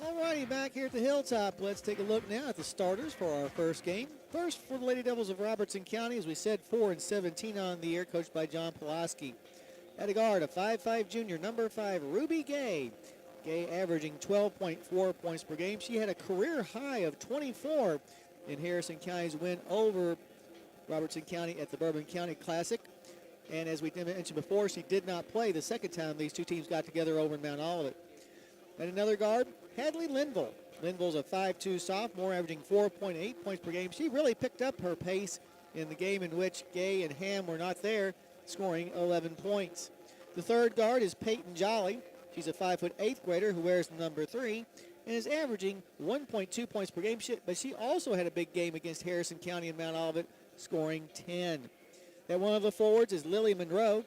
All righty, back here at the Hilltop. Let's take a look now at the starters for our first game. First for the Lady Devils of Robertson County, as we said, 4-17 on the year, coached by John Pulaski. At a guard, a 5'5 junior, number 5, Ruby Gay. Gay averaging 12.4 points per game. She had a career high of 24 in Harrison County's win over Robertson County at the Bourbon County Classic. And as we mentioned before, she did not play the second time these two teams got together over in Mount Olivet. At another guard, Hadley Linville. Linville's a 5'2 sophomore, averaging 4.8 points per game. She really picked up her pace in the game in which Gay and Ham were not there, scoring 11 points. The third guard is Peyton Jolly. She's a 5'8" 8th grader who wears the number 3 and is averaging 1.2 points per game. But she also had a big game against Harrison County and Mount Olivet, scoring 10. At one of the forwards is Lily Monroe.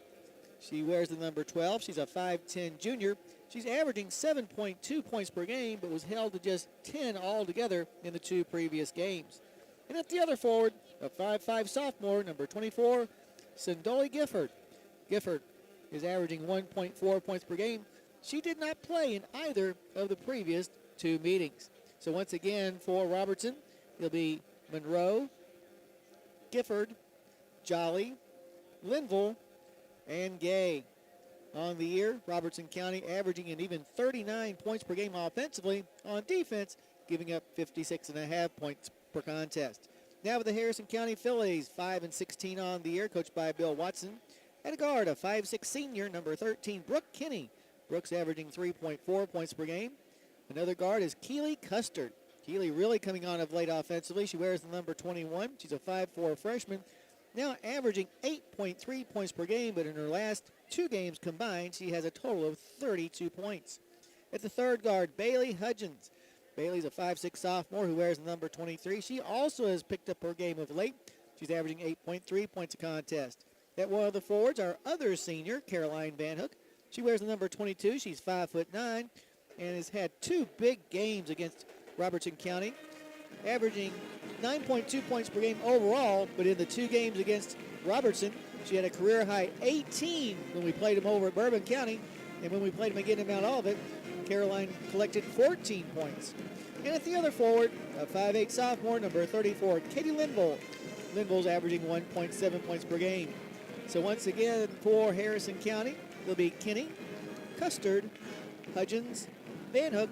She wears the number 12. She's a 5'10" junior. She's averaging 7.2 points per game, but was held to just 10 altogether in the two previous games. And at the other forward, a 5'5" sophomore, number 24, Sindoli Gifford. Gifford is averaging 1.4 points per game. She did not play in either of the previous two meetings. So once again, for Robertson, it'll be Monroe, Gifford, Jolly, Linville, and Gay. On the year, Robertson County averaging an even 39 points per game offensively. On defense, giving up 56.5 points per contest. Now with the Harrison County Fillies, 5-16 on the year, coached by Bill Watson. At a guard, a 5'6" senior, number 13, Brooke Kinney. Brooks averaging 3.4 points per game. Another guard is Keely Custard. Keely really coming on of late offensively. She wears the number 21. She's a 5'4" freshman, now averaging 8.3 points per game, but in her last two games combined, she has a total of 32 points. At the third guard, Bailey Hudgens. Bailey's a 5'6" sophomore who wears the number 23. She also has picked up her game of late. She's averaging 8.3 points a contest. At one of the forwards, our other senior, Caroline Van Hook. She wears the number 22. She's 5'9" and has had two big games against Robertson County, averaging 9.2 points per game overall, but in the two games against Robertson, she had a career-high 18 when we played them over at Bourbon County, and when we played them again in Mount Olivet, Caroline collected 14 points. And at the other forward, a 5'8" sophomore, number 34, Katie Linville. Linville's averaging 1.7 points per game. So once again, for Harrison County, it'll be Kinney, Custard, Hudgens, Van Hook,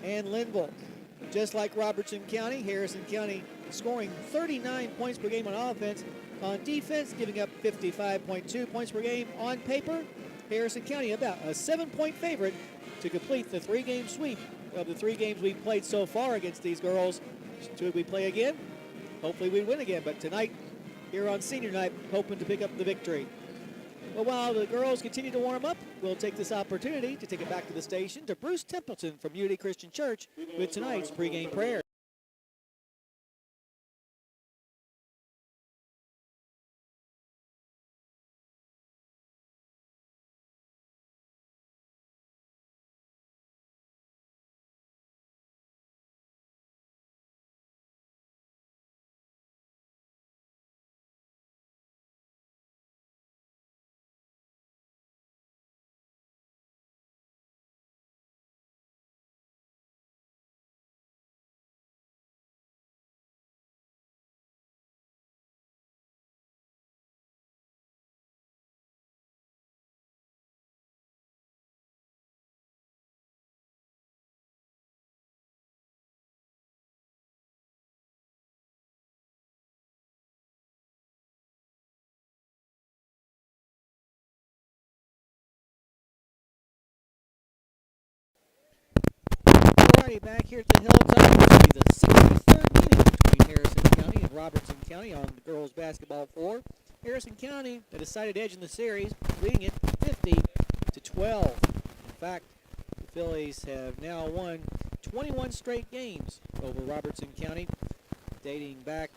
and Linville. Just like Robertson County, Harrison County scoring 39 points per game on offense. On defense, giving up 55.2 points per game. On paper, Harrison County about a 7-point favorite to complete the three-game sweep of the three games we've played so far against these girls. Should we play again? Hopefully we win again, but tonight, here on senior night, hoping to pick up the victory. But while the girls continue to warm up, we'll take this opportunity to take it back to the station to Bruce Templeton from Unity Christian Church with tonight's pregame prayer. Alrighty, back here at the Hilltop, this will be the 63rd meeting between Harrison County and Robertson County on the girls' basketball floor. Harrison County, a decided edge in the series, leading it 50-12. In fact, the Fillies have now won 21 straight games over Robertson County, dating back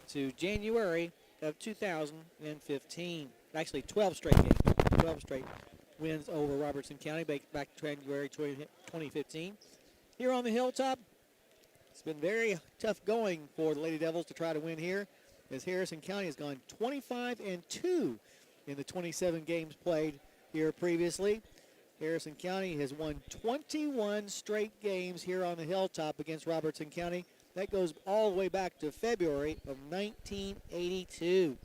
to January of 2015. Actually, 12 straight games, 12 straight wins over Robertson County back to January 2015. Here on the Hilltop, it's been very tough going for the Lady Devils to try to win here, as Harrison County has gone 25-2 in the 27 games played here previously. Harrison County has won 21 straight games here on the Hilltop against Robertson County. That goes all the way back to February of 1982.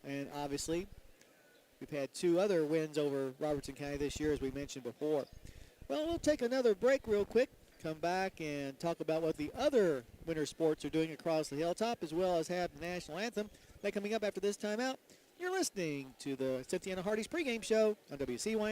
And obviously, we've had 2 other wins over Robertson County this year, as we mentioned before. Well, we'll take another break real quick, come back and talk about what the other winter sports are doing across the Hilltop, as well as have the national anthem. That coming up after this timeout. You're listening to the Cynthiana Hardy's pregame show on WCY.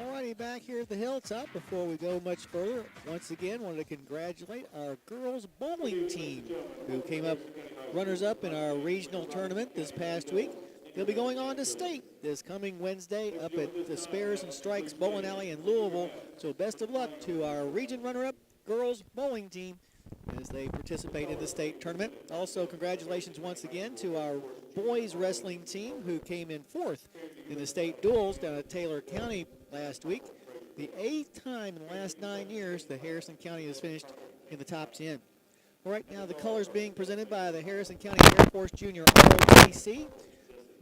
Alrighty, back here at the Hilltop. Before we go much further, once again, wanted to congratulate our girls bowling team who came up runners-up in our regional tournament this past week. They'll be going on to state this coming Wednesday up at the Spares and Strikes Bowling Alley in Louisville. So best of luck to our region runner-up girls bowling team as they participate in the state tournament. Also, congratulations once again to our boys wrestling team who came in 4th in the state duels down at Taylor County last week. The 8th time in the last 9 years that Harrison County has finished in the top 10. Right now, the colors being presented by the Harrison County Air Force Junior ROTC.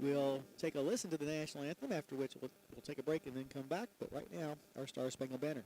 We'll take a listen to the national anthem, after which we'll take a break and then come back. But right now, our Star Spangled Banner.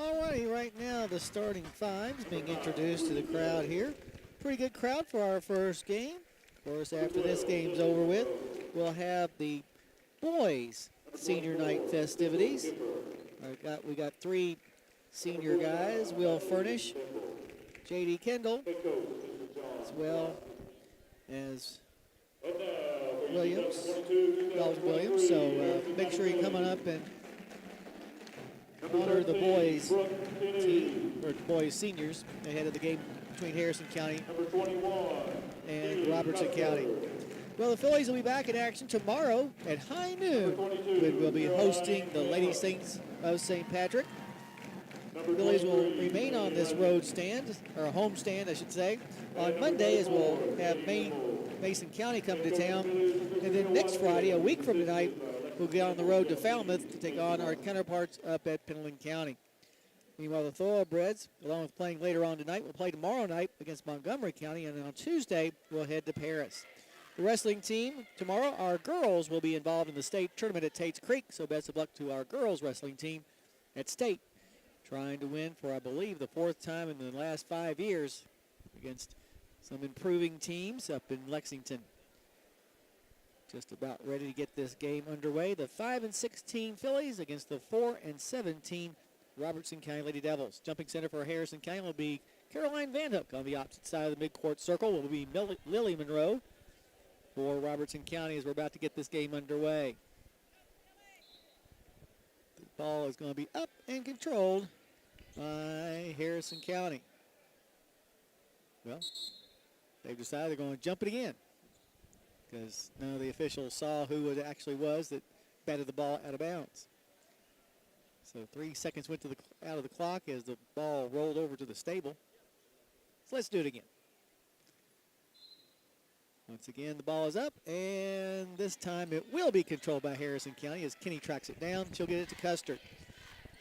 Alrighty, right now the starting five is being introduced to the crowd here. Pretty good crowd for our first game. Of course, after this game's over with, we'll have the boys' senior night festivities. We got three senior guys: Will Furnish, J.D. Kendall, as well as Dalton Williams. So make sure you come on up and honor the boys team, or boys seniors, ahead of the game between Harrison County and Robertson County. Well, the Fillies will be back in action tomorrow at high noon when we'll be hosting the Lady Saints of St. Patrick. The Fillies will remain on this road stand, or home stand, I should say, on Monday, as we'll have Mason County come to town. And then next Friday, a week from tonight, we'll get on the road to Falmouth to take on our counterparts up at Pendleton County. Meanwhile, the Thoroughbreds, along with playing later on tonight, will play tomorrow night against Montgomery County, and then on Tuesday, we'll head to Paris. The wrestling team, tomorrow, our girls will be involved in the state tournament at Tate's Creek, so best of luck to our girls wrestling team at state, trying to win for, I believe, the fourth time in the last 5 years against some improving teams up in Lexington. Just about ready to get this game underway. The 5-16 Fillies against the 4-17 Robertson County Lady Devils. Jumping center for Harrison County will be Caroline Van Hook. On the opposite side of the midcourt circle will be Lily Monroe for Robertson County as we're about to get this game underway. The ball is going to be up and controlled by Harrison County. Well, they've decided they're going to jump it again, because none of the officials saw who it actually was that batted the ball out of bounds. So 3 seconds went out of the clock as the ball rolled over to the stable. So let's do it again. Once again, the ball is up, and this time it will be controlled by Harrison County as Kenny tracks it down. She'll get it to Custer.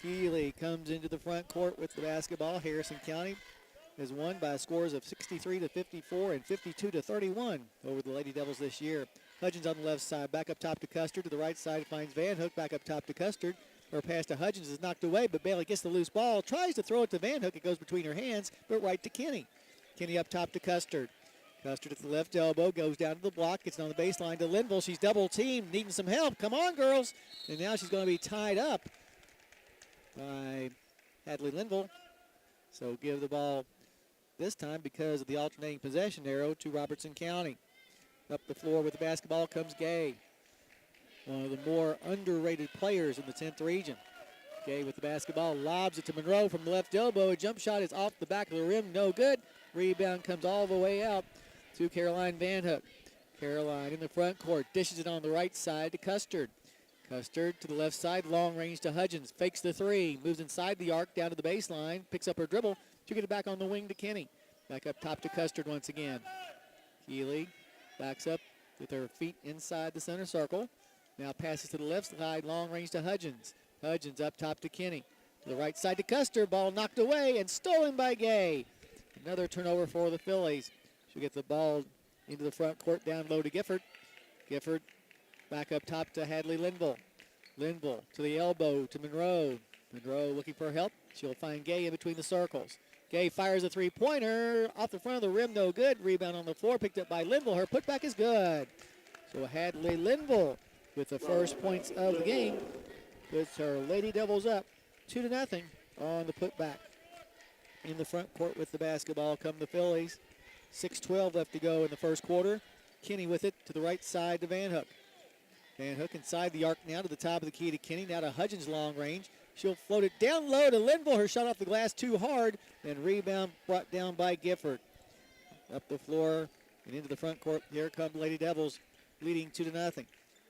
Keeley comes into the front court with the basketball. Harrison County has won by scores of 63-54 and 52-31 over the Lady Devils this year. Hudgens on the left side, back up top to Custer. To the right side finds Van Hook, back up top to Custer. Her pass to Hudgens is knocked away, but Bailey gets the loose ball, tries to throw it to Van Hook. It goes between her hands, but right to Kenny. Kenny up top to Custer. Custer to the left elbow, goes down to the block, gets it on the baseline to Linville. She's double teamed, needing some help. Come on, girls. And now she's going to be tied up by Hadley Linville. So give the ball this time, because of the alternating possession arrow, to Robertson County. Up the floor with the basketball comes Gay, one of the more underrated players in the 10th region. Gay with the basketball, lobs it to Monroe from the left elbow. A jump shot is off the back of the rim, no good. Rebound comes all the way out to Caroline Van Hook. Caroline in the front court, dishes it on the right side to Custard. Custard to the left side, long range to Hudgens. Fakes the three, moves inside the arc down to the baseline, picks up her dribble. She'll get it back on the wing to Kenny. Back up top to Custard once again. Keeley backs up with her feet inside the center circle. Now passes to the left side, long range to Hudgens. Hudgens up top to Kenny. To the right side to Custer, ball knocked away and stolen by Gay. Another turnover for the Fillies. She'll get the ball into the front court, down low to Gifford. Gifford back up top to Hadley Linville. Linville to the elbow to Monroe. Monroe looking for help. She'll find Gay in between the circles. Gay fires a three-pointer off the front of the rim, no good. Rebound on the floor, picked up by Linville. Her putback is good. So Hadley Linville with the first points of the game puts her Lady Devils up 2-0 on the putback. In the front court with the basketball come the Fillies. 6:12 left to go in the first quarter. Kenny with it to the right side to Van Hook. Van Hook inside the arc now to the top of the key to Kenny. Now to Hudgens long range. She'll float it down low to Linville. Her shot off the glass too hard. And rebound brought down by Gifford. Up the floor and into the front court. Here come Lady Devils leading 2-0.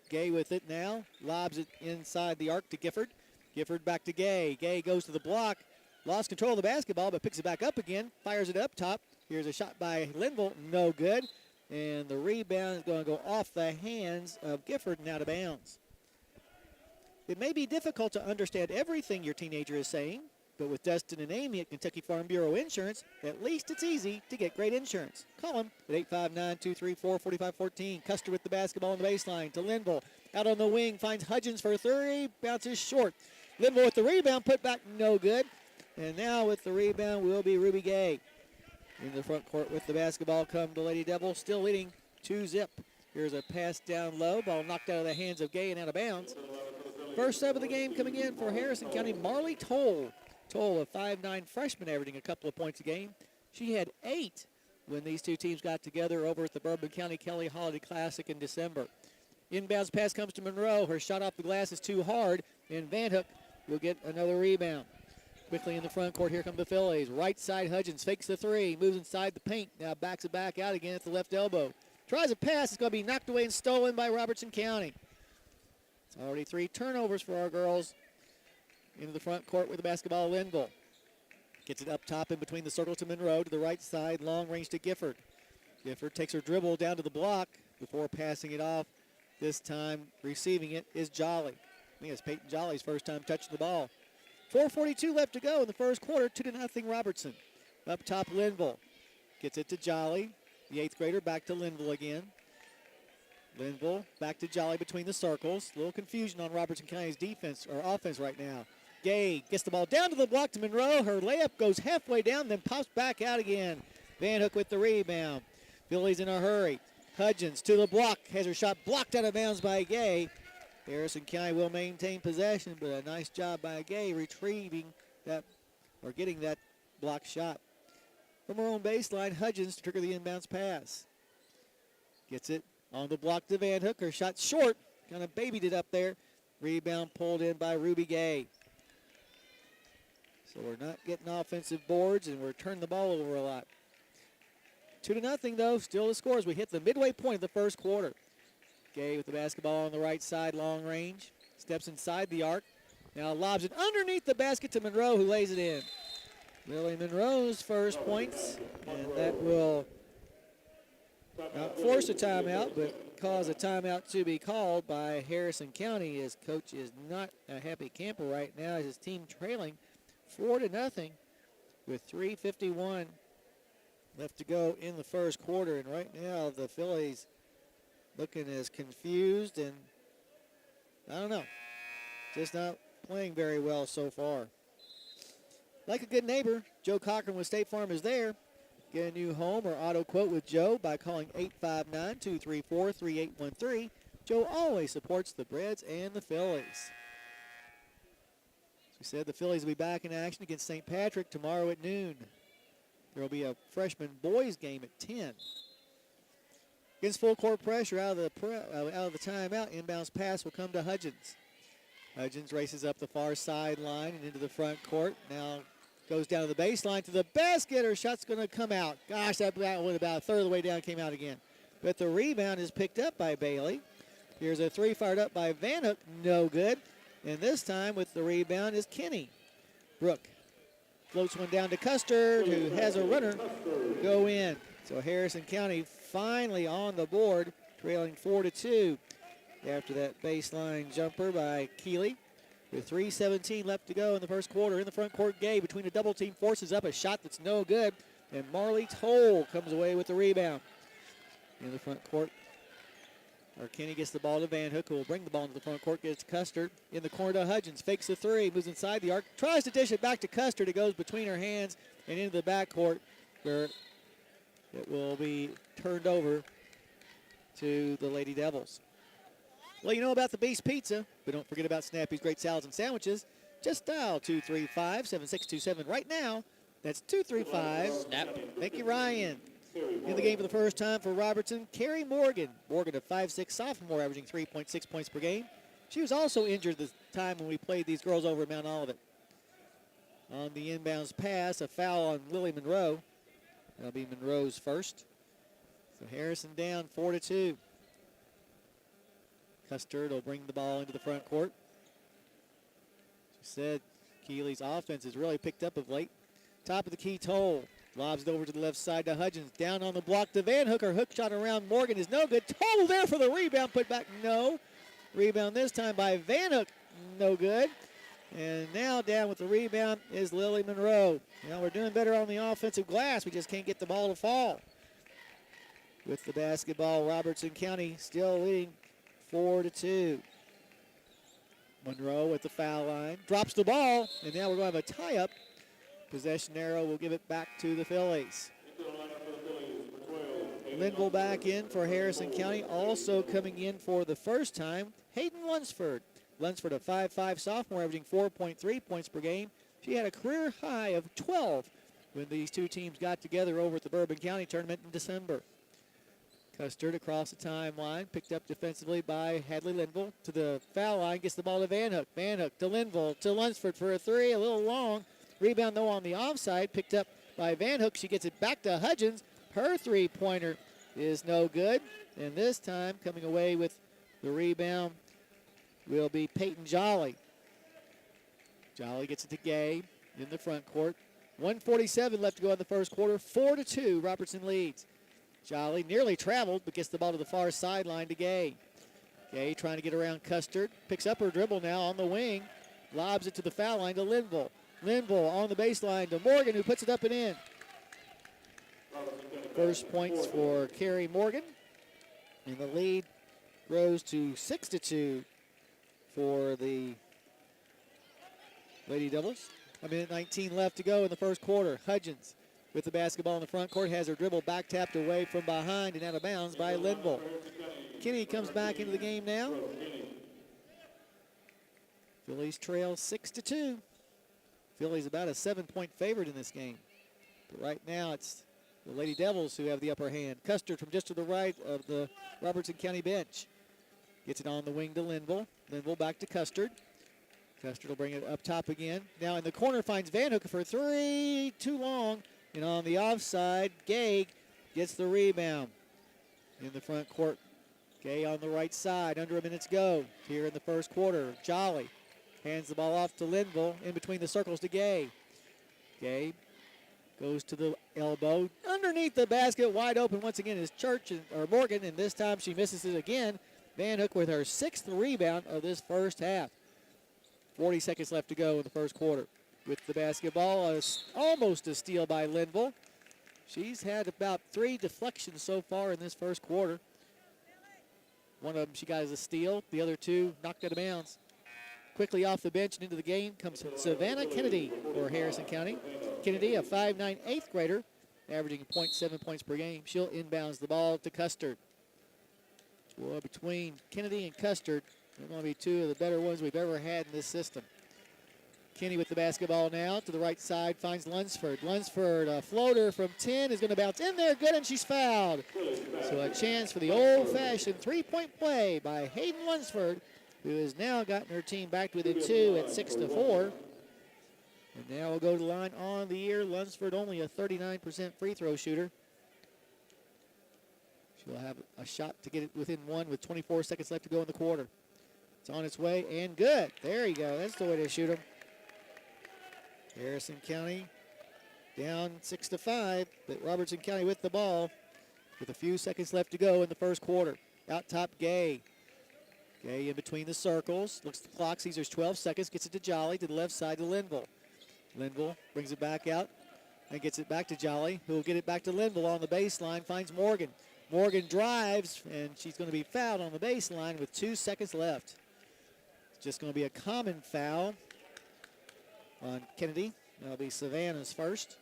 Gay with it now. Lobs it inside the arc to Gifford. Gifford back to Gay. Gay goes to the block. Lost control of the basketball, but picks it back up again. Fires it up top. Here's a shot by Linville. No good. And the rebound is going to go off the hands of Gifford and out of bounds. It may be difficult to understand everything your teenager is saying, but with Dustin and Amy at Kentucky Farm Bureau Insurance, at least it's easy to get great insurance. Call them at 859-234-4514. Custer with the basketball on the baseline to Linville. Out on the wing, finds Hudgens for 3, bounces short. Linville with the rebound, put back, no good. And now with the rebound will be Ruby Gay. In the front court with the basketball come the Lady Devils, still leading 2-0. Here's a pass down low. Ball knocked out of the hands of Gay and out of bounds. First sub of the game coming in for Harrison County, Marley Toll. Toll, a 5'9" freshman, averaging a couple of points a game. She had 8 when these two teams got together over at the Bourbon County Kelly Holiday Classic in December. Inbounds pass comes to Monroe. Her shot off the glass is too hard, and Van Hook will get another rebound. Quickly in the front court, here come the Fillies. Right side, Hudgens fakes the three, moves inside the paint, now backs it back out again at the left elbow. Tries a pass, it's going to be knocked away and stolen by Robertson County. It's already 3 turnovers for our girls. Into the front court with the basketball, Linville. Gets it up top in between the circle to Monroe, to the right side, long range to Gifford. Gifford takes her dribble down to the block before passing it off. This time receiving it is Jolly. I think it's Peyton Jolly's first time touching the ball. 4:42 left to go in the first quarter, 2-0 Robertson. Up top, Linville. Gets it to Jolly. The 8th grader back to Linville again. Linville back to Jolly between the circles. A little confusion on Robertson County's defense or offense right now. Gay gets the ball down to the block to Monroe. Her layup goes halfway down, then pops back out again. Van Hook with the rebound. Fillies in a hurry. Hudgens to the block. Has her shot blocked out of bounds by Gay. Harrison County will maintain possession, but a nice job by Gay retrieving that or getting that block shot. From her own baseline, Hudgens to trigger the inbounds pass. Gets it on the block to Van Hook. Her shot short. Kind of babied it up there. Rebound pulled in by Ruby Gay. So we're not getting offensive boards, and we're turning the ball over a lot. 2-0 though, still the scores. We hit the midway point of the first quarter. Gay with the basketball on the right side, long range. Steps inside the arc. Now lobs it underneath the basket to Monroe, who lays it in. Lily Monroe's first points, and that will not force a timeout, but cause a timeout to be called by Harrison County. His coach is not a happy camper right now. His team trailing 4-0 with 3:51 left to go in the first quarter. And right now the Phillies looking as confused and, I don't know, just not playing very well so far. Like a good neighbor, Joe Cochran with State Farm is there. Get a new home or auto quote with Joe by calling 859-234-3813. Joe always supports the Reds and the Phillies. As we said, the Phillies will be back in action against St. Patrick tomorrow at noon. There will be a freshman boys game at 10. Against full court pressure out of the timeout, inbounds pass will come to Hudgens. Hudgens races up the far sideline and into the front court. Now goes down to the baseline to the basket. Her shot's going to come out. Gosh, that went about a third of the way down, came out again. But the rebound is picked up by Bailey. Here's a three fired up by Van Hook. No good. And this time with the rebound is Kenny. Brooke floats one down to Custard, who has a runner go in. So Harrison County finally on the board, trailing 4-2 after that baseline jumper by Keeley. With 3:17 left to go in the first quarter. In the front court, Gay between a double team forces up a shot that's no good. And Marley Toll comes away with the rebound. In the front court, Kenny gets the ball to Van Hook, who will bring the ball into the front court, gets Custard. In the corner to Hudgens, fakes the three, moves inside the arc, tries to dish it back to Custard. It goes between her hands and into the backcourt, where it will be turned over to the Lady Devils. Well, you know about the Beast Pizza, but don't forget about Snappy's great salads and sandwiches. Just dial 235-7627 right now. That's 235. Snap. Thank you, Ryan. In the game for the first time for Robertson, Carrie Morgan. Morgan, a 5'6" sophomore, averaging 3.6 points per game. She was also injured the time when we played these girls over at Mount Olivet. On the inbounds pass, a foul on Lily Monroe. That'll be Monroe's first. So Harrison down 4-2. Custard will bring the ball into the front court. As we said, Keeley's offense has really picked up of late. Top of the key, Toll. Lobs it over to the left side to Hudgens. Down on the block to Van Hook. Her hook shot around Morgan is no good. Toll there for the rebound. Put back, no. Rebound this time by Van Hook. No good. And now down with the rebound is Lily Monroe. Now we're doing better on the offensive glass. We just can't get the ball to fall. With the basketball, Robertson County still leading 4-2. Monroe at the foul line. Drops the ball, and now we're going to have a tie-up Possession arrow will give it back to the Fillies. Linville back in for Harrison County. Also coming in for the first time, Hayden Lunsford. Lunsford, a 5'5 sophomore, averaging 4.3 points per game. She had a career high of 12 when these two teams got together over at the Bourbon County tournament in December. Custard across the timeline, picked up defensively by Hadley Linville to the foul line, gets the ball to Van Hook. Van Hook to Linville to Lunsford for a three, a little long. Rebound though on the offside, picked up by Van Hook. She gets it back to Hudgens. Her three-pointer is no good. And this time coming away with the rebound will be Peyton Jolly. Jolly gets it to Gay in the front court. 1:47 left to go in the first quarter. 4-2, Robertson leads. Jolly nearly traveled, but gets the ball to the far sideline to Gay. Gay trying to get around Custard. Picks up her dribble now on the wing. Lobs it to the foul line to Linville. Linville on the baseline to Morgan, who puts it up and in. First points for Carrie Morgan. And the lead grows to 6-2 for the Lady Devils. A minute 19 left to go in the first quarter. Hudgens with the basketball in the front court, has her dribble back tapped away from behind and out of bounds by Linville. Kinney comes back into the game now. Phillies trail 6-2. Phillies about a 7-point favorite in this game. But right now it's the Lady Devils who have the upper hand. Custard from just to the right of the Robertson County bench. Gets it on the wing to Linville. Linville back to Custard. Custard will bring it up top again. Now in the corner finds Van Hook for three. Too long. And on the offside, Gay gets the rebound. In the front court, Gay on the right side. Under a minute to go here in the first quarter. Jolly hands the ball off to Linville. In between the circles to Gay. Gay goes to the elbow. Underneath the basket, wide open once again is Morgan, and this time she misses it again. Van Hook with her 6th rebound of this first half. 40 seconds left to go in the first quarter. With the basketball, almost a steal by Linville. She's had about 3 deflections so far in this first quarter. One of them she got as a steal. The other 2 knocked out of bounds. Quickly off the bench and into the game comes Savannah Kennedy for Harrison County. Kennedy, a 5'9" 8th grader, averaging 0.7 points per game. She'll inbounds the ball to Custard. Well, between Kennedy and Custard, they're going to be 2 of the better ones we've ever had in this system. Kenny with the basketball now to the right side, finds Lunsford. Lunsford, a floater from 10, is going to bounce in there, good, and she's fouled. So a chance for the old-fashioned three-point play by Hayden Lunsford, who has now gotten her team back within 2 at 6-4. And now we'll go to the line on the year. Lunsford only a 39% free throw shooter. She'll have a shot to get it within 1 with 24 seconds left to go in the quarter. It's on its way and good. There you go. That's the way to shoot them. Harrison County down 6-5, but Robertson County with the ball with a few seconds left to go in the first quarter. Out top, Gay. Gay in between the circles. Looks at the clock, sees there's 12 seconds. Gets it to Jolly to the left side to Linville. Linville brings it back out and gets it back to Jolly, who will get it back to Linville on the baseline. Finds Morgan. Morgan drives, and she's going to be fouled on the baseline with 2 seconds left. It's just going to be a common foul on Kennedy. That'll be Savannah's first.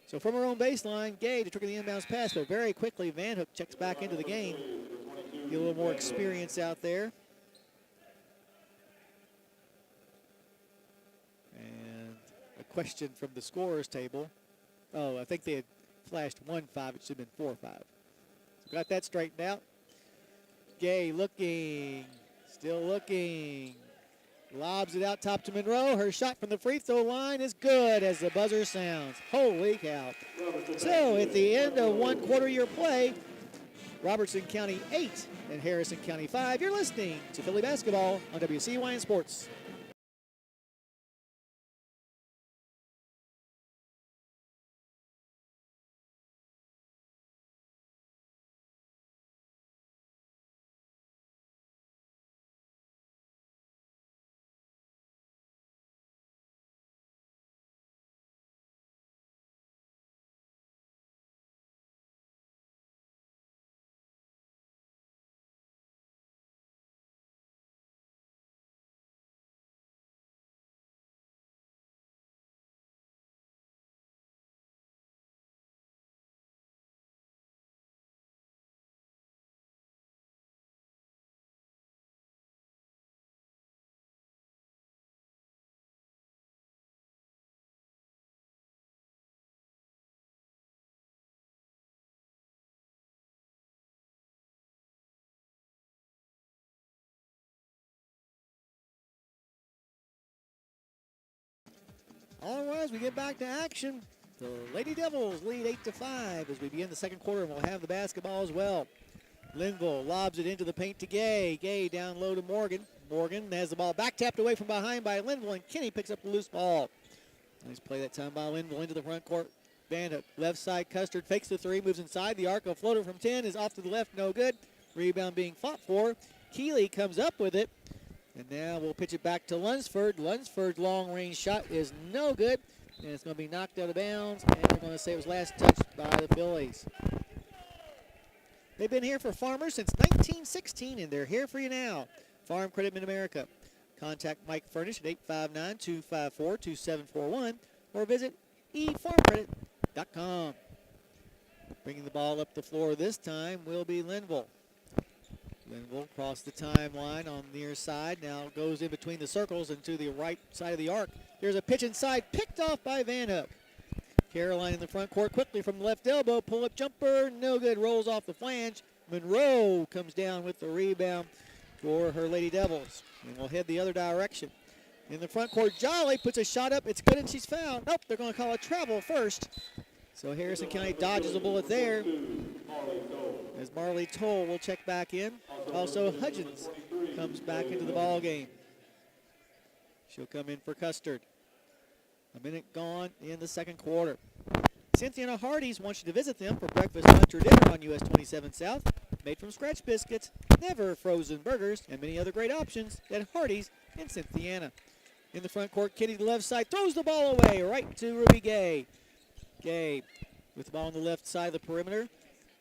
So from her own baseline, Gay to trigger the inbounds pass, but very quickly Van Hook checks back into the game. Get a little more experience out there. And a question from the scorer's table. Oh, I think they had flashed 1-5. It should have been 4-5. So got that straightened out. Gay looking, still looking. Lobs it out top to Monroe. Her shot from the free throw line is good as the buzzer sounds. Holy cow. So at the end of 1 quarter year play, Robertson County 8 and Harrison County 5. You're listening to Philly Basketball on WCYN Sports. All right, as we get back to action, the Lady Devils lead 8-5 as we begin the second quarter, and we'll have the basketball as well. Linville lobs it into the paint to Gay. Gay down low to Morgan. Morgan has the ball back tapped away from behind by Linville, and Kinney picks up the loose ball. Nice play that time by Linville into the front court. Van left side, Custard fakes the three, moves inside the arc. A floater from 10 is off to the left, no good. Rebound being fought for. Keeley comes up with it. And now we'll pitch it back to Lunsford. Lunsford's long-range shot is no good. And it's going to be knocked out of bounds. And we're going to say it was last touched by the Fillies. They've been here for Farmers since 1916, and they're here for you now. Farm Credit Mid-America. Contact Mike Furnish at 859-254-2741 or visit efarmcredit.com. Bringing the ball up the floor this time will be Linville. Linville across the timeline on the near side. Now goes in between the circles and to the right side of the arc. Here's a pitch inside, picked off by Van Hook. Caroline in the front court quickly from the left elbow. Pull-up jumper, no good. Rolls off the flange. Monroe comes down with the rebound for her Lady Devils. And we'll head the other direction. In the front court, Jolly puts a shot up. It's good, and she's fouled. Nope, they're going to call a travel first. So Harrison County dodges a bullet there. As Marley Toll will check back in. Also, Hudgens comes back into the ball game. She'll come in for Custard. A minute gone in the second quarter. Cynthia Hardee's wants you to visit them for breakfast, lunch, or dinner on US 27 South. Made from scratch biscuits, never frozen burgers, and many other great options at Hardee's in Cynthiana. In the front court, Kitty to the left side, throws the ball away right to Ruby Gay. Gay with the ball on the left side of the perimeter.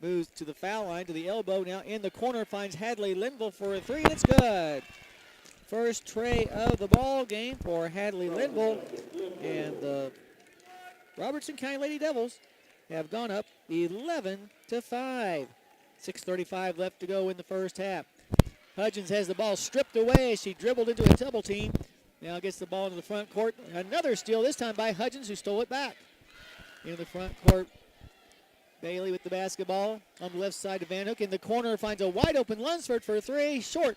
Moves to the foul line, to the elbow. Now in the corner, finds Hadley Linville for a three, and it's good. First tray of the ball game for Hadley Linville. And the Robertson County Lady Devils have gone up 11-5. 6:35 left to go in the first half. Hudgens has the ball stripped away as she dribbled into a double team. Now gets the ball into the front court. Another steal, this time by Hudgens, who stole it back. In the front court, Bailey with the basketball on the left side to Van Hook. In the corner, finds a wide open Lunsford for a three. Short.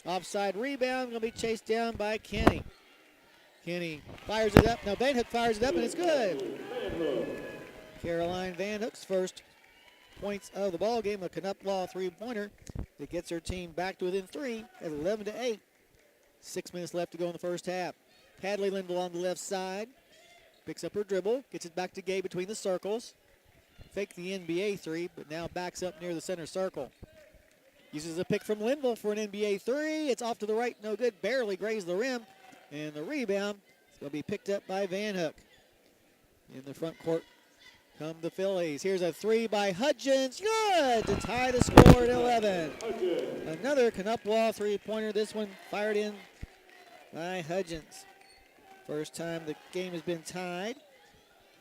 Offside rebound, going to be chased down by Kenny. Kenny fires it up. Now Van Hook fires it up, and it's good. Caroline Van Hook's first points of the ball game. A Canup three-pointer that gets her team back to within three at 11-8. 6 minutes left to go in the first half. Hadley Linville on the left side. Picks up her dribble. Gets it back to Gay between the circles. Faked the NBA three, but now backs up near the center circle. Uses a pick from Linville for an NBA three. It's off to the right, no good. Barely grazed the rim. And the rebound is going to be picked up by Van Hook. In the front court come the Fillies. Here's a three by Hudgens. Good to tie the score at 11. Another Canup three-pointer. This one fired in by Hudgens. First time the game has been tied.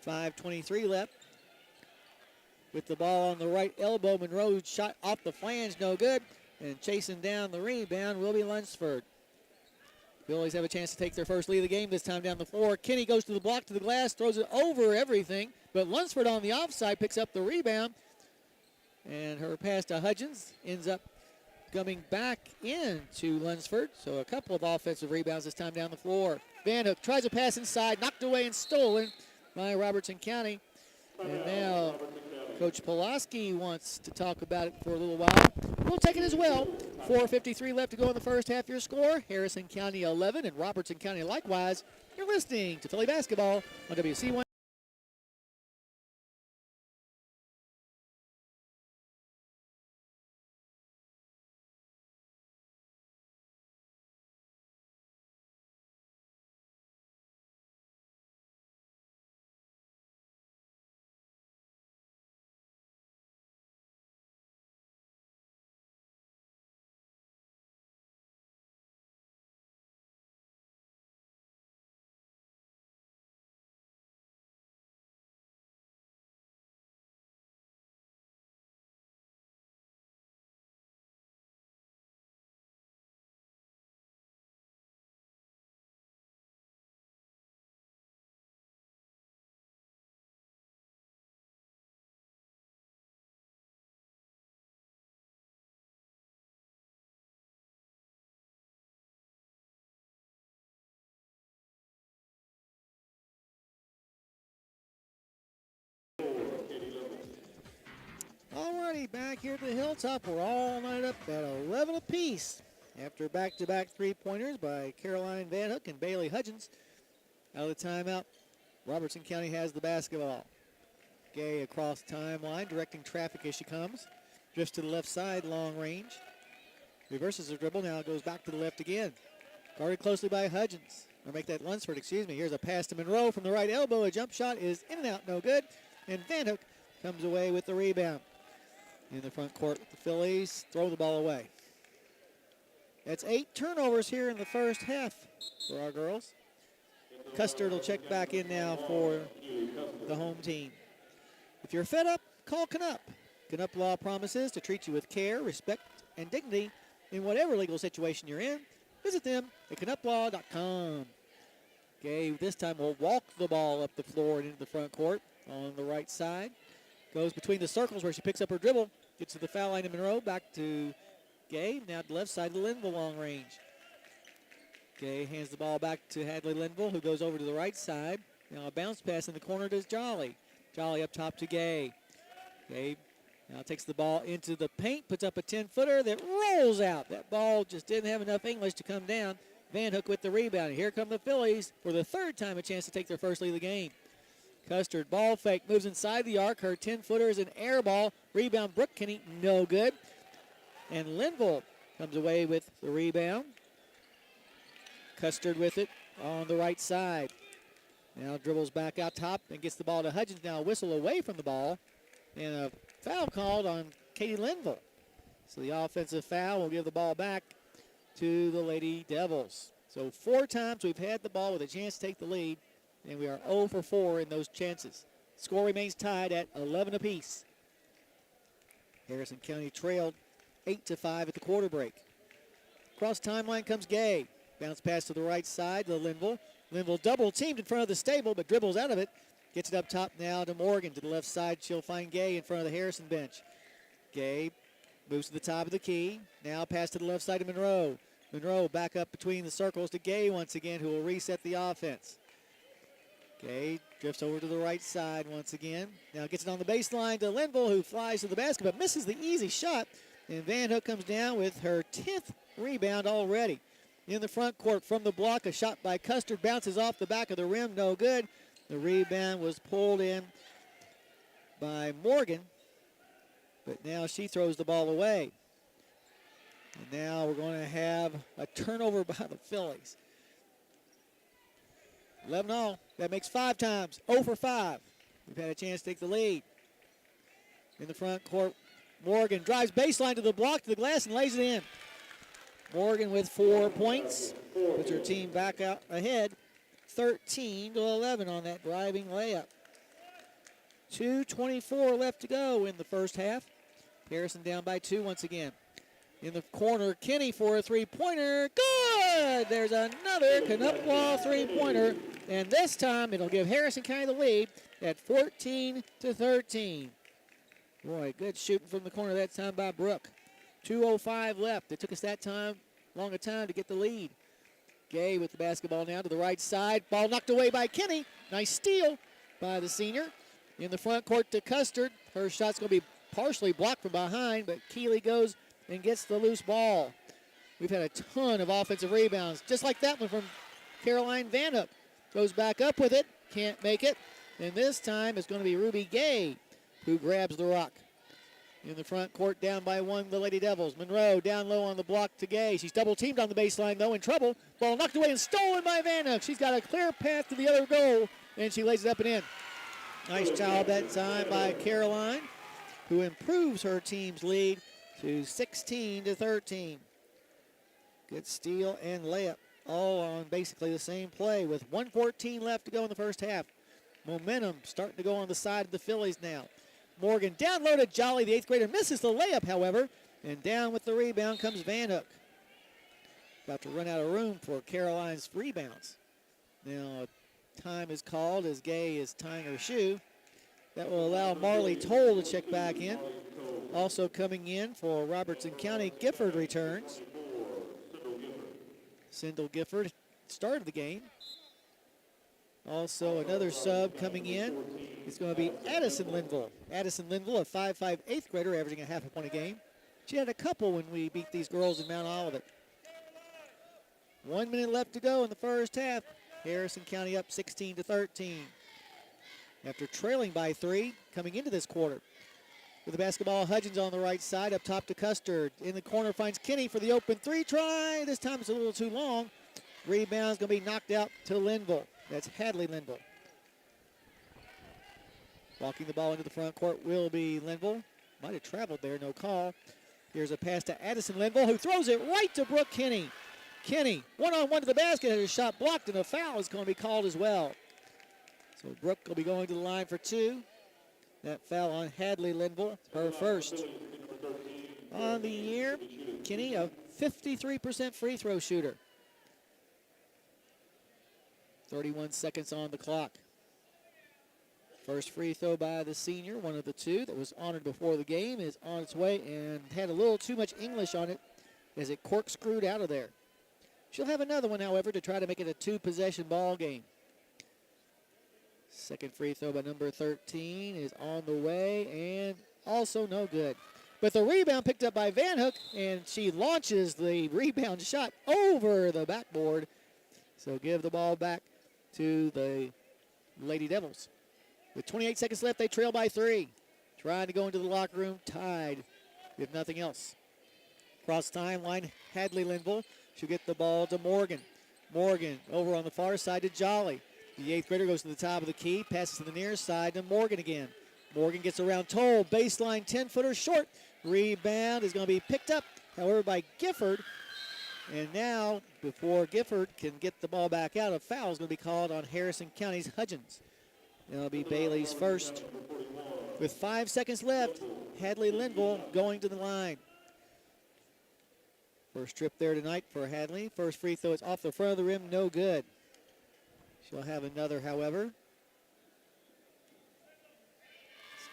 5:23 left. With the ball on the right elbow, Monroe shot off the flange, no good. And chasing down the rebound will be Lunsford. Phillies have a chance to take their first lead of the game, this time down the floor. Kinney goes to the block, to the glass, throws it over everything. But Lunsford on the offside picks up the rebound. And her pass to Hudgens ends up coming back into Lunsford. So a couple of offensive rebounds this time down the floor. Van Hook tries a pass inside, knocked away and stolen by Robertson County. And now Coach Pulaski wants to talk about it for a little while. We'll take it as well. 4:53 left to go in the first half. Your score, Harrison County 11 and Robertson County likewise. You're listening to Philly Basketball on WC1. righty, back here at the Hilltop. We're all lined up at 11 apiece after back-to-back three-pointers by Caroline Van Hook and Bailey Hudgens. Out of the timeout, Robertson County has the basketball. Gay across the timeline, directing traffic as she comes. Drifts to the left side, long range. Reverses her dribble, now goes back to the left again. Guarded closely by Hudgens. Or make that Lunsford, excuse me. Here's a pass to Monroe from the right elbow. A jump shot is in and out, no good. And Van Hook comes away with the rebound. In the front court, the Fillies throw the ball away. That's 8 turnovers here in the first half for our girls. Custard will check back in now for the home team. If you're fed up, call Canup. Canup Law promises to treat you with care, respect, and dignity in whatever legal situation you're in. Visit them at canuplaw.com. Okay, this time we'll walk the ball up the floor and into the front court on the right side. Goes between the circles where she picks up her dribble. Gets to the foul line of Monroe. Back to Gay. Now to the left side to Linville, long range. Gay hands the ball back to Hadley Linville, who goes over to the right side. Now a bounce pass in the corner to Jolly. Jolly up top to Gay. Gay now takes the ball into the paint, puts up a 10-footer that rolls out. That ball just didn't have enough English to come down. Van Hook with the rebound. Here come the Fillies for the third time a chance to take their first lead of the game. Custard, ball fake, moves inside the arc. Her 10-footer is an air ball. Rebound, Brooke Kinney, no good. And Linville comes away with the rebound. Custard with it on the right side. Now dribbles back out top and gets the ball to Hudgens. Now a whistle away from the ball. And a foul called on Katie Linville. So the offensive foul will give the ball back to the Lady Devils. So 4 times we've had the ball with a chance to take the lead. And we are 0 for 4 in those chances. Score remains tied at 11 apiece. Harrison County trailed 8-5 at the quarter break. Across timeline comes Gay. Bounce pass to the right side to Linville. Linville double teamed in front of the stable, but dribbles out of it. Gets it up top now to Morgan. To the left side, she'll find Gay in front of the Harrison bench. Gay moves to the top of the key. Now pass to the left side of Monroe. Monroe back up between the circles to Gay once again, who will reset the offense. Gay drifts over to the right side once again. Now gets it on the baseline to Linville, who flies to the basket, but misses the easy shot. And Van Hook comes down with her 10th rebound already. In the front court from the block, a shot by Custard bounces off the back of the rim, no good. The rebound was pulled in by Morgan, but now she throws the ball away. And now we're going to have a turnover by the Fillies. 11-0. That makes 5 times. 0 for 5. We've had a chance to take the lead. In the front court, Morgan drives baseline to the block, to the glass, and lays it in. Morgan with 4 points. Puts her team back out ahead. 13-11 on that driving layup. 2:24 left to go in the first half. Harrison down by 2 once again. In the corner, Kinney for a three-pointer. Good! There's another Canup three-pointer. And this time it'll give Harrison County the lead at 14-13. Boy, good shooting from the corner that time by Brooke. 2:05 left. It took us that long a time to get the lead. Gay with the basketball now to the right side. Ball knocked away by Kinney. Nice steal by the senior. In the front court to Custard. Her shot's going to be partially blocked from behind, but Keeley goes and gets the loose ball. We've had a ton of offensive rebounds, just like that one from Caroline Van Hook. Goes back up with it, can't make it. And this time it's going to be Ruby Gay who grabs the rock. In the front court, down by 1, the Lady Devils. Monroe down low on the block to Gay. She's double teamed on the baseline, though, in trouble. Ball knocked away and stolen by Van Hook. She's got a clear path to the other goal, and she lays it up and in. Nice job that time by Caroline, who improves her team's lead to 16-13. Good steal and layup, all on basically the same play with 1:14 left to go in the first half. Momentum starting to go on the side of the Fillies now. Morgan down low to Jolly, the 8th grader, misses the layup, however, and down with the rebound comes Van Hook. About to run out of room for Caroline's rebounds. Now, time is called as Gay is tying her shoe. That will allow Marley Toll to check back in. Also coming in for Robertson County, Gifford returns. Sindel Gifford started the game. Also, another sub coming in is going to be Addison Linville. Addison Linville, a 5'5" 8th grader, averaging a half a point a game. She had a couple when we beat these girls in Mount Olivet. 1 minute left to go in the first half. Harrison County up 16-13. After trailing by 3 coming into this quarter. With the basketball, Hudgens on the right side, up top to Custard. In the corner finds Kinney for the open 3 try. This time it's a little too long. Rebound's going to be knocked out to Linville. That's Hadley Linville. Walking the ball into the front court will be Linville. Might have traveled there, no call. Here's a pass to Addison Linville, who throws it right to Brooke Kinney. Kinney, one-on-one to the basket, has a shot blocked, and a foul is going to be called as well. So Brooke will be going to the line for 2. That foul on Hadley Linville, her first. On the year, Kinney, a 53% free throw shooter. 31 seconds on the clock. First free throw by the senior, one of the 2 that was honored before the game, is on its way and had a little too much English on it as it corkscrewed out of there. She'll have another one, however, to try to make it a 2-possession ball game. Second free throw by number 13 is on the way and also no good. But the rebound picked up by Van Hook, and she launches the rebound shot over the backboard. So give the ball back to the Lady Devils. With 28 seconds left, they trail by 3. Trying to go into the locker room, tied with nothing else. Cross timeline, Hadley Linville. She'll get the ball to Morgan. Morgan over on the far side to Jolly. The 8th grader goes to the top of the key, passes to the near side to Morgan again. Morgan gets around Toll, baseline 10-footer short. Rebound is going to be picked up, however, by Gifford. And now, before Gifford can get the ball back out, a foul is going to be called on Harrison County's Hudgens. It'll be Bailey's first. With 5 seconds left, Hadley Linville going to the line. First trip there tonight for Hadley. First free throw is off the front of the rim, no good. She'll have another, however.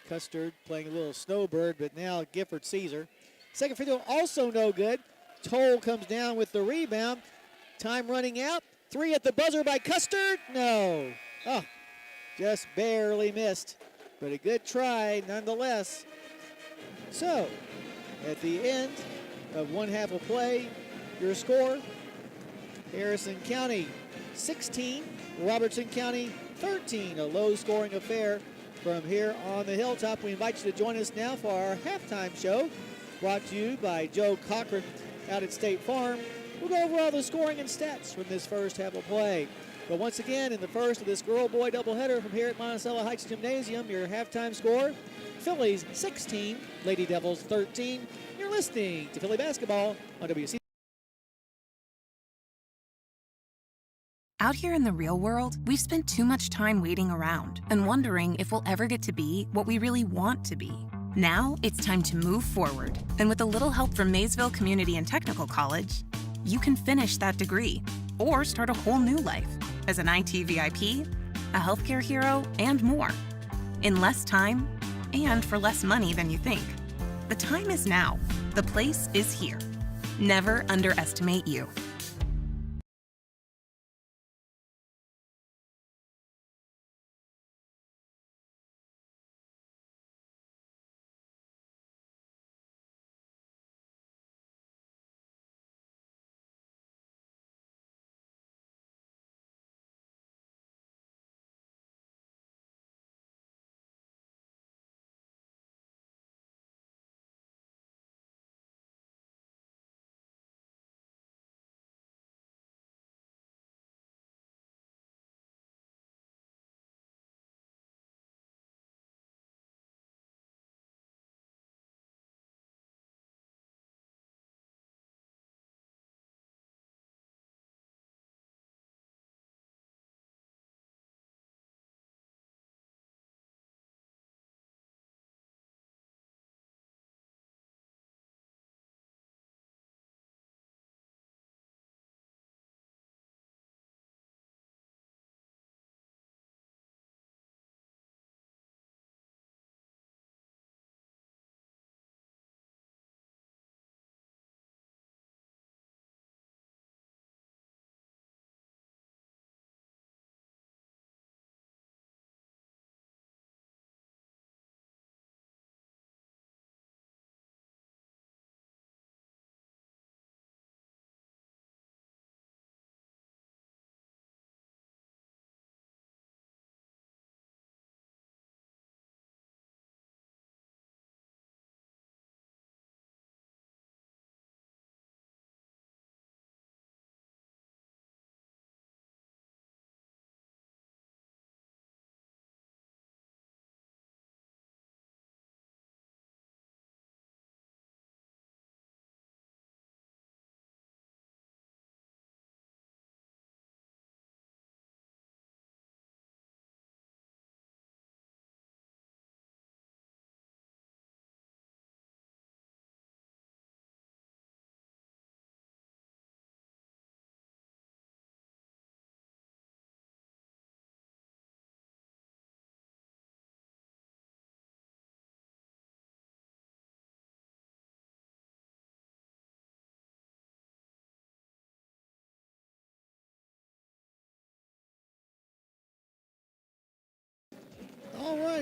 Custard playing a little snowbird, but now Gifford sees her. Second free throw also no good. Toll comes down with the rebound. Time running out. 3 at the buzzer by Custard. No. Oh, just barely missed, but a good try nonetheless. So, at the end of one half of play, your score, Harrison County 16, Robertson County 13, a low-scoring affair from here on the Hilltop. We invite you to join us now for our halftime show, brought to you by Joe Cochran out at State Farm. We'll go over all the scoring and stats from this first half of play. But once again, in the first of this girl-boy doubleheader from here at Monticello Heights Gymnasium, your halftime score, Fillies 16, Lady Devils 13. You're listening to Philly Basketball on WC. Out here in the real world, we've spent too much time waiting around and wondering if we'll ever get to be what we really want to be. Now, it's time to move forward. And with a little help from Maysville Community and Technical College, you can finish that degree or start a whole new life as an IT VIP, a healthcare hero, and more. In less time and for less money than you think. The time is now. The place is here. Never underestimate you.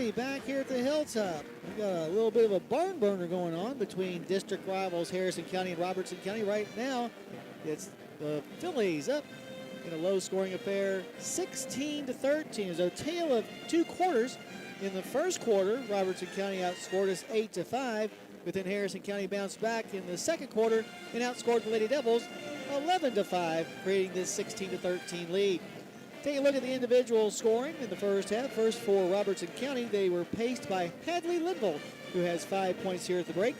righty, back here at the Hilltop. We got a little bit of a barn burner going on between district rivals Harrison County and Robertson County. Right now, it's the Fillies up in a low-scoring affair, 16-13. It's a tale of two quarters. In the first quarter, Robertson County outscored us 8-5, but then Harrison County bounced back in the second quarter and outscored the Lady Devils 11-5, creating this 16-13 lead. Take a look at the individual scoring in the first half. First for Robertson County, they were paced by Hadley Linville, who has 5 points here at the break.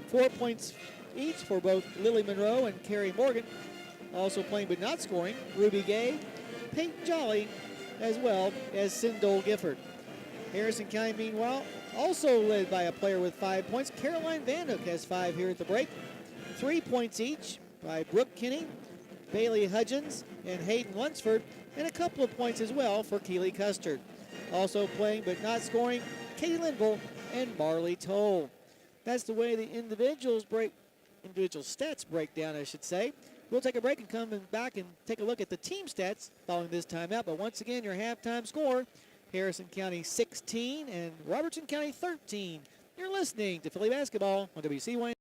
4 points each for both Lily Monroe and Carrie Morgan. Also playing but not scoring, Ruby Gay, Peyton Jolly, as well as Sindole Gifford. Harrison County, meanwhile, also led by a player with 5 points. Caroline Vandook has 5 here at the break. 3 points each by Brooke Kinney, Bailey Hudgens, and Hayden Lunsford, and a couple of points as well for Keely Custard. Also playing but not scoring, Katie Linville and Marley Toll. That's the way the individual stats break down, I should say. We'll take a break and come back and take a look at the team stats following this timeout. But once again, your halftime score, Harrison County 16 and Robertson County 13. You're listening to Philly Basketball on WCY.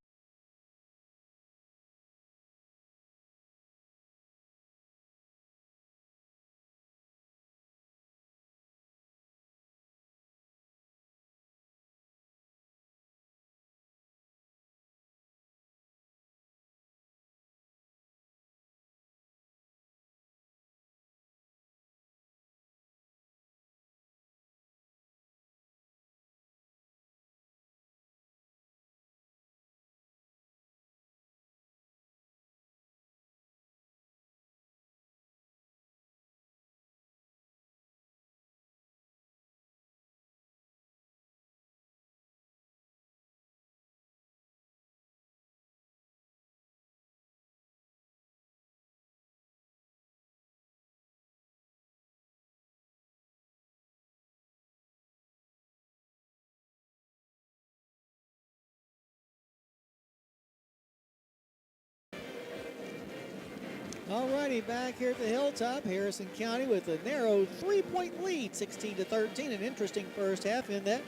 Alrighty, back here at the Hilltop, Harrison County with a narrow 3-point lead, 16-13. An interesting first half in that,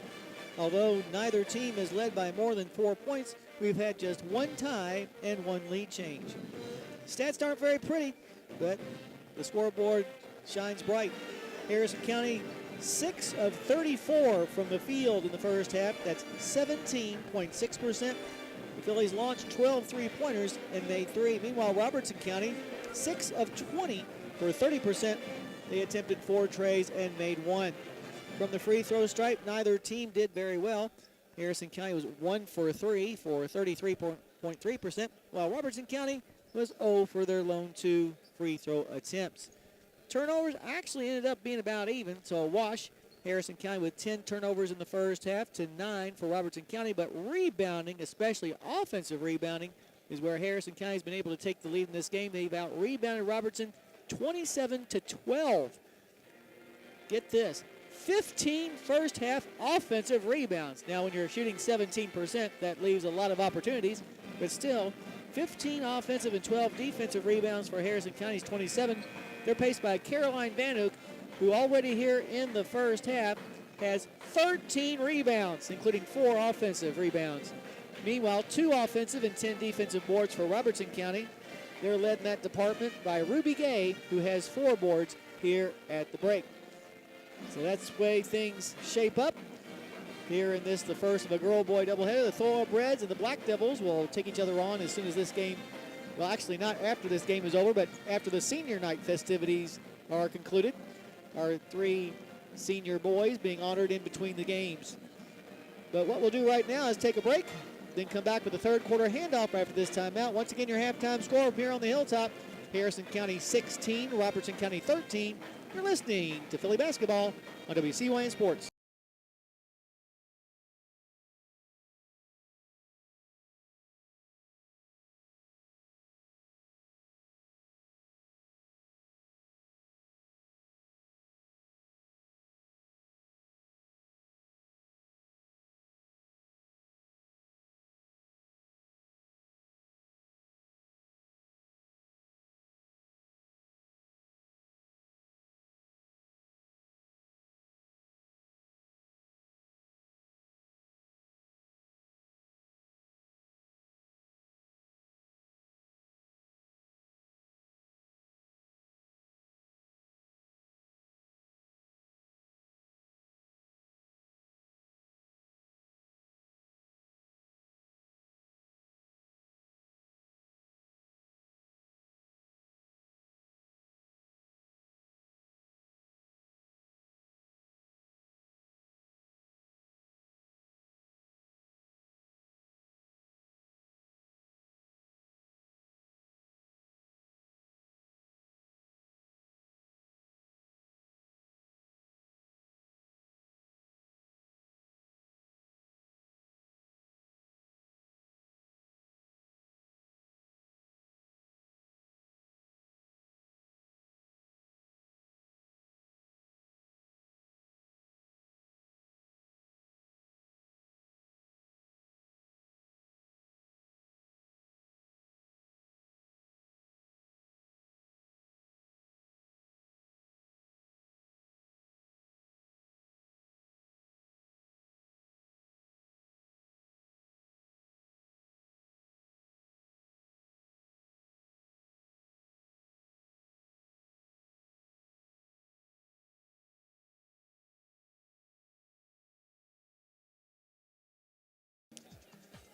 although neither team is led by more than 4 points, we've had just one tie and one lead change. Stats aren't very pretty, but the scoreboard shines bright. Harrison County 6 of 34 from the field in the first half. That's 17.6%. The Phillies launched 12 three-pointers and made 3. Meanwhile, Robertson County 6 of 20 for 30%. They attempted 4 trays and made 1. From the free throw stripe, neither team did very well. Harrison County was 1 for 3 for 33.3%, while Robertson County was 0 for their lone 2 free throw attempts. Turnovers actually ended up being about even, so a wash. Harrison County with 10 turnovers in the first half to 9 for Robertson County, but rebounding, especially offensive rebounding, is where Harrison County's been able to take the lead in this game. They've out-rebounded Robertson 27-12. Get this, 15 first half offensive rebounds. Now when you're shooting 17%, that leaves a lot of opportunities, but still, 15 offensive and 12 defensive rebounds for Harrison County's 27. They're paced by Caroline Vanhook, who already here in the first half has 13 rebounds, including 4 offensive rebounds. Meanwhile, 2 offensive and 10 defensive boards for Robertson County. They're led in that department by Ruby Gay, who has 4 boards here at the break. So that's the way things shape up here in this, the first of a girl-boy doubleheader. The Thoroughbreds and the Black Devils will take each other on as soon as this game, well, actually not after this game is over, but after the senior night festivities are concluded. Our 3 senior boys being honored in between the games. But what we'll do right now is take a break, then come back with the third quarter handoff after this timeout. Once again, your halftime score here on the Hilltop, Harrison County 16, Robertson County 13. You're listening to Philly Basketball on WCYN Sports.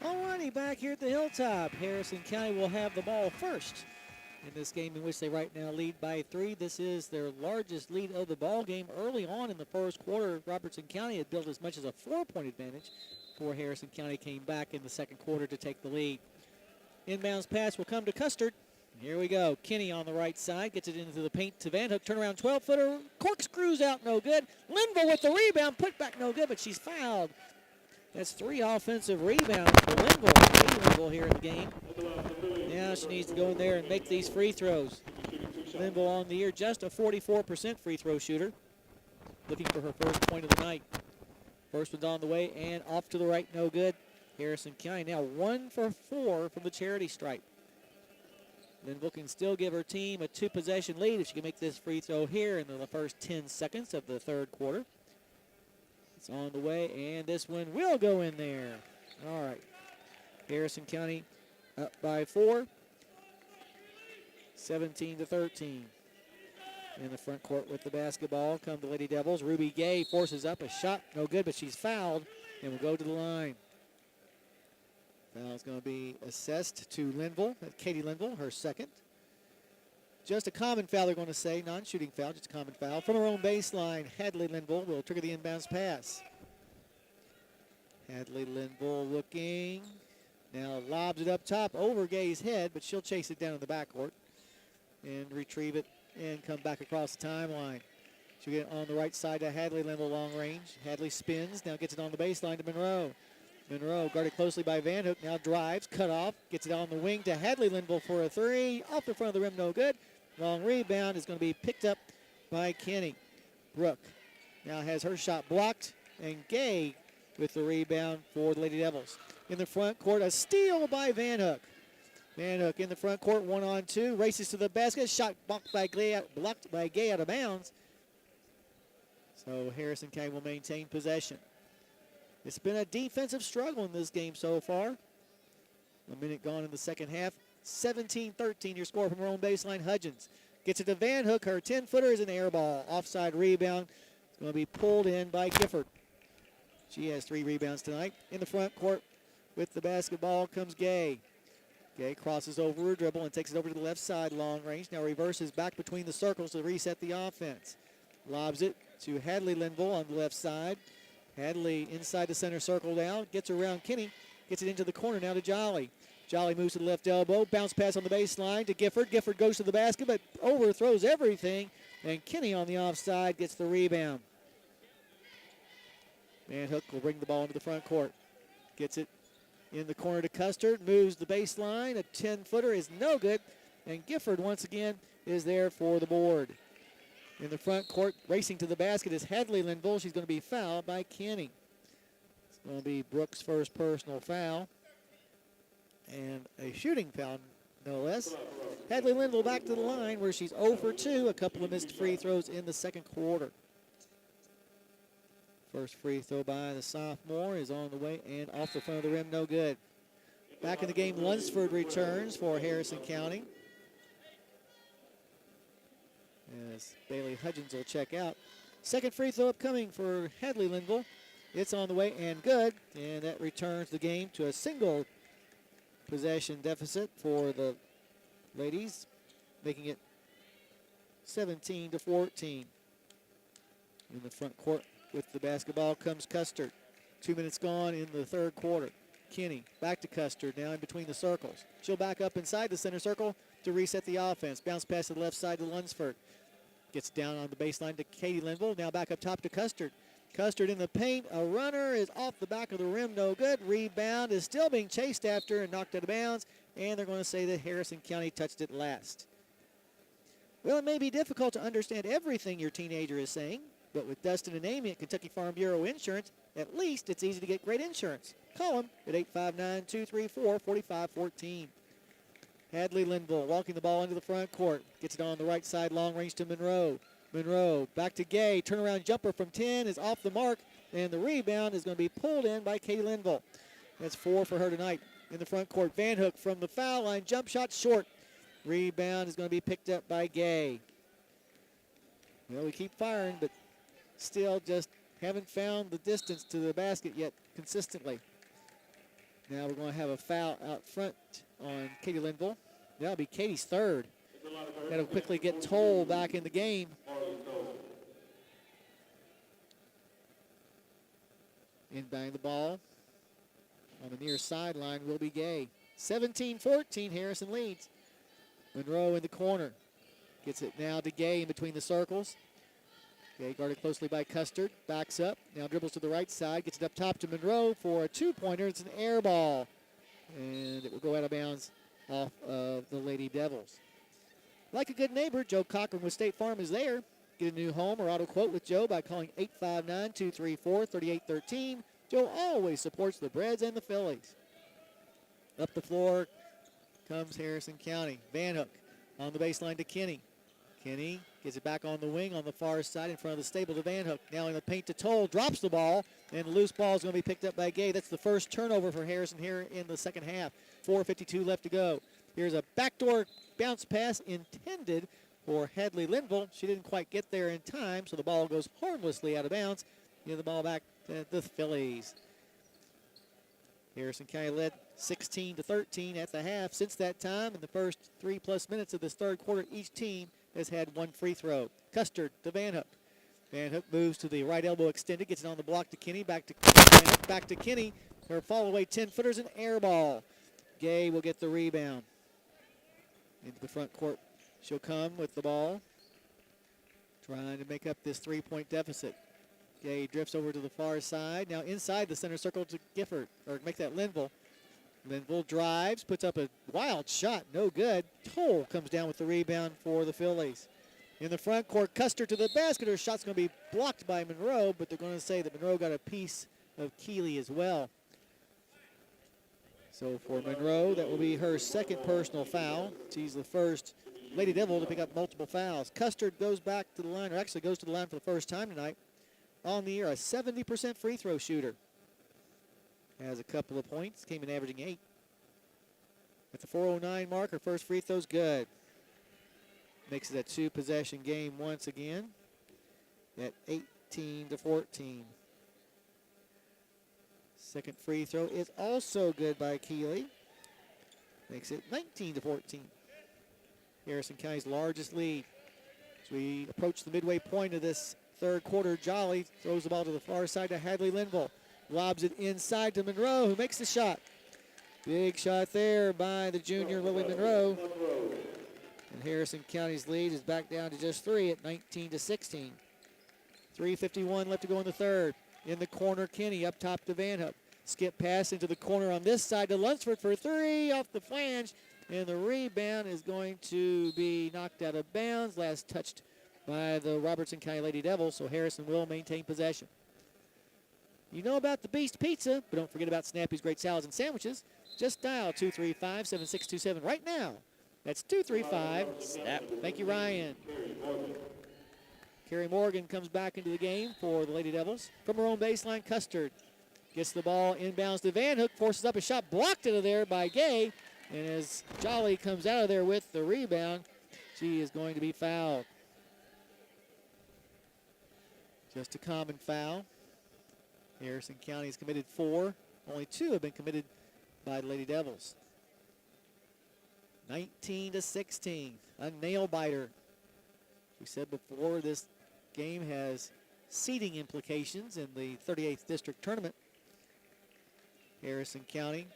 Alrighty, back here at the Hilltop, Harrison County will have the ball first in this game, in which they right now lead by 3. This is their largest lead of the ball game. Early on in the first quarter, Robertson County had built as much as a 4-point advantage before Harrison County came back in the second quarter to take the lead. Inbounds pass will come to Custard. Here we go. Kinney on the right side gets it into the paint to Van Hook. Turnaround 12-footer. Corkscrews out, no good. Linville with the rebound. Put back, no good, but she's fouled. That's 3 offensive rebounds for Linville. Linville here in the game. Now she needs to go in there and make these free throws. Linville on the year, just a 44% free throw shooter. Looking for her first point of the night. First one's on the way and off to the right, no good. Harrison County now 1 for 4 from the charity stripe. Linville can still give her team a 2-possession lead if she can make this free throw here in the first 10 seconds of the third quarter. It's on the way, and this one will go in there. All right. Harrison County up by 4, 17-13. In the front court with the basketball come the Lady Devils. Ruby Gay forces up a shot, no good, but she's fouled, and will go to the line. Foul's going to be assessed to Linville, Katie Linville, her second. Just a common foul, they're going to say, non-shooting foul, just a common foul. From her own baseline, Hadley Linville will trigger the inbounds pass. Hadley Linville looking, now lobs it up top over Gay's head, but she'll chase it down in the backcourt and retrieve it and come back across the timeline. She'll get it on the right side to Hadley Linville, long range. Hadley spins, now gets it on the baseline to Monroe. Monroe guarded closely by Van Hook, now drives, cut off, gets it on the wing to Hadley Linville for a 3. Off the front of the rim, no good. Long rebound is going to be picked up by Kenny. Brooke now has her shot blocked, and Gay with the rebound for the Lady Devils. In the front court, a steal by Van Hook. Van Hook in the front court, 1-on-2, races to the basket, shot blocked by Gay out of bounds. So Harrison County will maintain possession. It's been a defensive struggle in this game so far. A minute gone in the second half. 17-13, your score from her own baseline. Hudgens gets it to Van Hook. Her 10-footer is an air ball. Offside rebound. It's going to be pulled in by Gifford. She has 3 rebounds tonight. In the front court with the basketball comes Gay. Gay crosses over her dribble and takes it over to the left side, long range. Now reverses back between the circles to reset the offense. Lobs it to Hadley Linville on the left side. Hadley inside the center circle now. Gets around Kinney. Gets it into the corner now to Jolly. Jolly moves to the left elbow. Bounce pass on the baseline to Gifford. Gifford goes to the basket but overthrows everything. And Kinney on the offside gets the rebound. Van Hook will bring the ball into the front court. Gets it in the corner to Custard. Moves the baseline. A 10-footer is no good. And Gifford once again is there for the board. In the front court, racing to the basket is Hadley Linville. She's going to be fouled by Kenny. It's going to be Brooks' first personal foul. And a shooting foul, no less. Hadley Linville back to the line where she's 0 for 2. A couple of missed free throws in the second quarter. First free throw by the sophomore is on the way and off the front of the rim, no good. Back in the game, Lunsford returns for Harrison County. As Bailey Hudgens will check out. Second free throw upcoming for Hadley Linville. It's on the way and good. And that returns the game to a single possession deficit for the ladies, making it 17-14. In the front court with the basketball comes Custard. 2 minutes gone in the third quarter. Kinney back to Custard now in between the circles. She'll back up inside the center circle to reset the offense. Bounce pass to the left side to Lunsford. Gets down on the baseline to Katie Linville. Now back up top to Custard. Custard in the paint. A runner is off the back of the rim. No good. Rebound is still being chased after and knocked out of bounds. And they're going to say that Harrison County touched it last. Well, it may be difficult to understand everything your teenager is saying, but with Dustin and Amy at Kentucky Farm Bureau Insurance, at least it's easy to get great insurance. Call them at 859-234-4514. Hadley Linville walking the ball into the front court. Gets it on the right side, long range to Monroe. Monroe back to Gay. Turnaround jumper from 10 is off the mark, and the rebound is going to be pulled in by Katie Linville. That's 4 for her tonight. In the front court, Van Hook from the foul line. Jump shot short. Rebound is going to be picked up by Gay. Well, we keep firing, but still just haven't found the distance to the basket yet consistently. Now we're going to have a foul out front on Katie Linville. That'll be Katie's third. That'll quickly get Toll back in the game. Inbounding the ball on the near sideline will be Gay. 17-14, Harrison leads. Monroe in the corner. Gets it now to Gay in between the circles. Gay guarded closely by Custard. Backs up. Now dribbles to the right side. Gets it up top to Monroe for a two-pointer. It's an air ball. And it will go out of bounds off of the Lady Devils. Like a good neighbor, Joe Cochran with State Farm is there. Get a new home or auto quote with Joe by calling 859-234-3813. Joe always supports the Breds and the Fillies. Up the floor comes Harrison County. Van Hook on the baseline to Kinney. Kinney gets it back on the wing on the far side in front of the stable to Van Hook. Now in the paint to Toll, drops the ball, and the loose ball is going to be picked up by Gay. That's the first turnover for Harrison here in the second half. 4:52 left to go. Here's a backdoor bounce pass intended for Hadley Linville. She didn't quite get there in time, so the ball goes harmlessly out of bounds. Give the ball back to the Fillies. Harrison County led 16-13 at the half. Since that time, in the first 3+ minutes of this third quarter, each team has had one free throw. Custard to Van Hook. Van Hook moves to the right elbow extended, gets it on the block to Kinney, back to Kinney. Her fall away 10-footers, an air ball. Gay will get the rebound. Into the front court. She'll come with the ball, trying to make up this 3-point deficit. Gay drifts over to the far side. Now inside the center circle to Gifford, or make that Linville. Linville drives, puts up a wild shot, no good. Toll comes down with the rebound for the Fillies. In the front court, Custer to the basket. Her shot's going to be blocked by Monroe, but they're going to say that Monroe got a piece of Keeley as well. So for Monroe, that will be her second personal foul. She's the first Lady Devil to pick up multiple fouls. Custard goes back to the line, or actually goes to the line for the first time tonight. On the year, a 70% free throw shooter. Has a couple of points, came in averaging 8. At the 4:09 mark, her first free throw's good. Makes it a 2-possession game once again at 18-14. Second free throw is also good by Keeley. Makes it 19-14. Harrison County's largest lead. As we approach the midway point of this third quarter, Jolly throws the ball to the far side to Hadley Linville. Lobs it inside to Monroe, who makes the shot. Big shot there by the junior Lily Monroe. And Harrison County's lead is back down to just 3 at 19-16. 3:51 left to go in the third. In the corner, Kinney up top to Van Hook. Skip pass into the corner on this side to Lunsford for 3 off the flange. And the rebound is going to be knocked out of bounds. Last touched by the Robertson County Lady Devils, so Harrison will maintain possession. You know about the Beast Pizza, but don't forget about Snappy's great salads and sandwiches. Just dial 235-7627 right now. That's 235-SNAP. Thank you, Ryan. Carrie Morgan comes back into the game for the Lady Devils. From her own baseline, Custard gets the ball inbounds to Van Hook, forces up a shot, blocked out of there by Gay. And as Jolly comes out of there with the rebound, she is going to be fouled. Just a common foul. Harrison County has committed 4. Only 2 have been committed by the Lady Devils. 19-16, a nail biter. We said before, this game has seeding implications in the 38th district tournament. Harrison County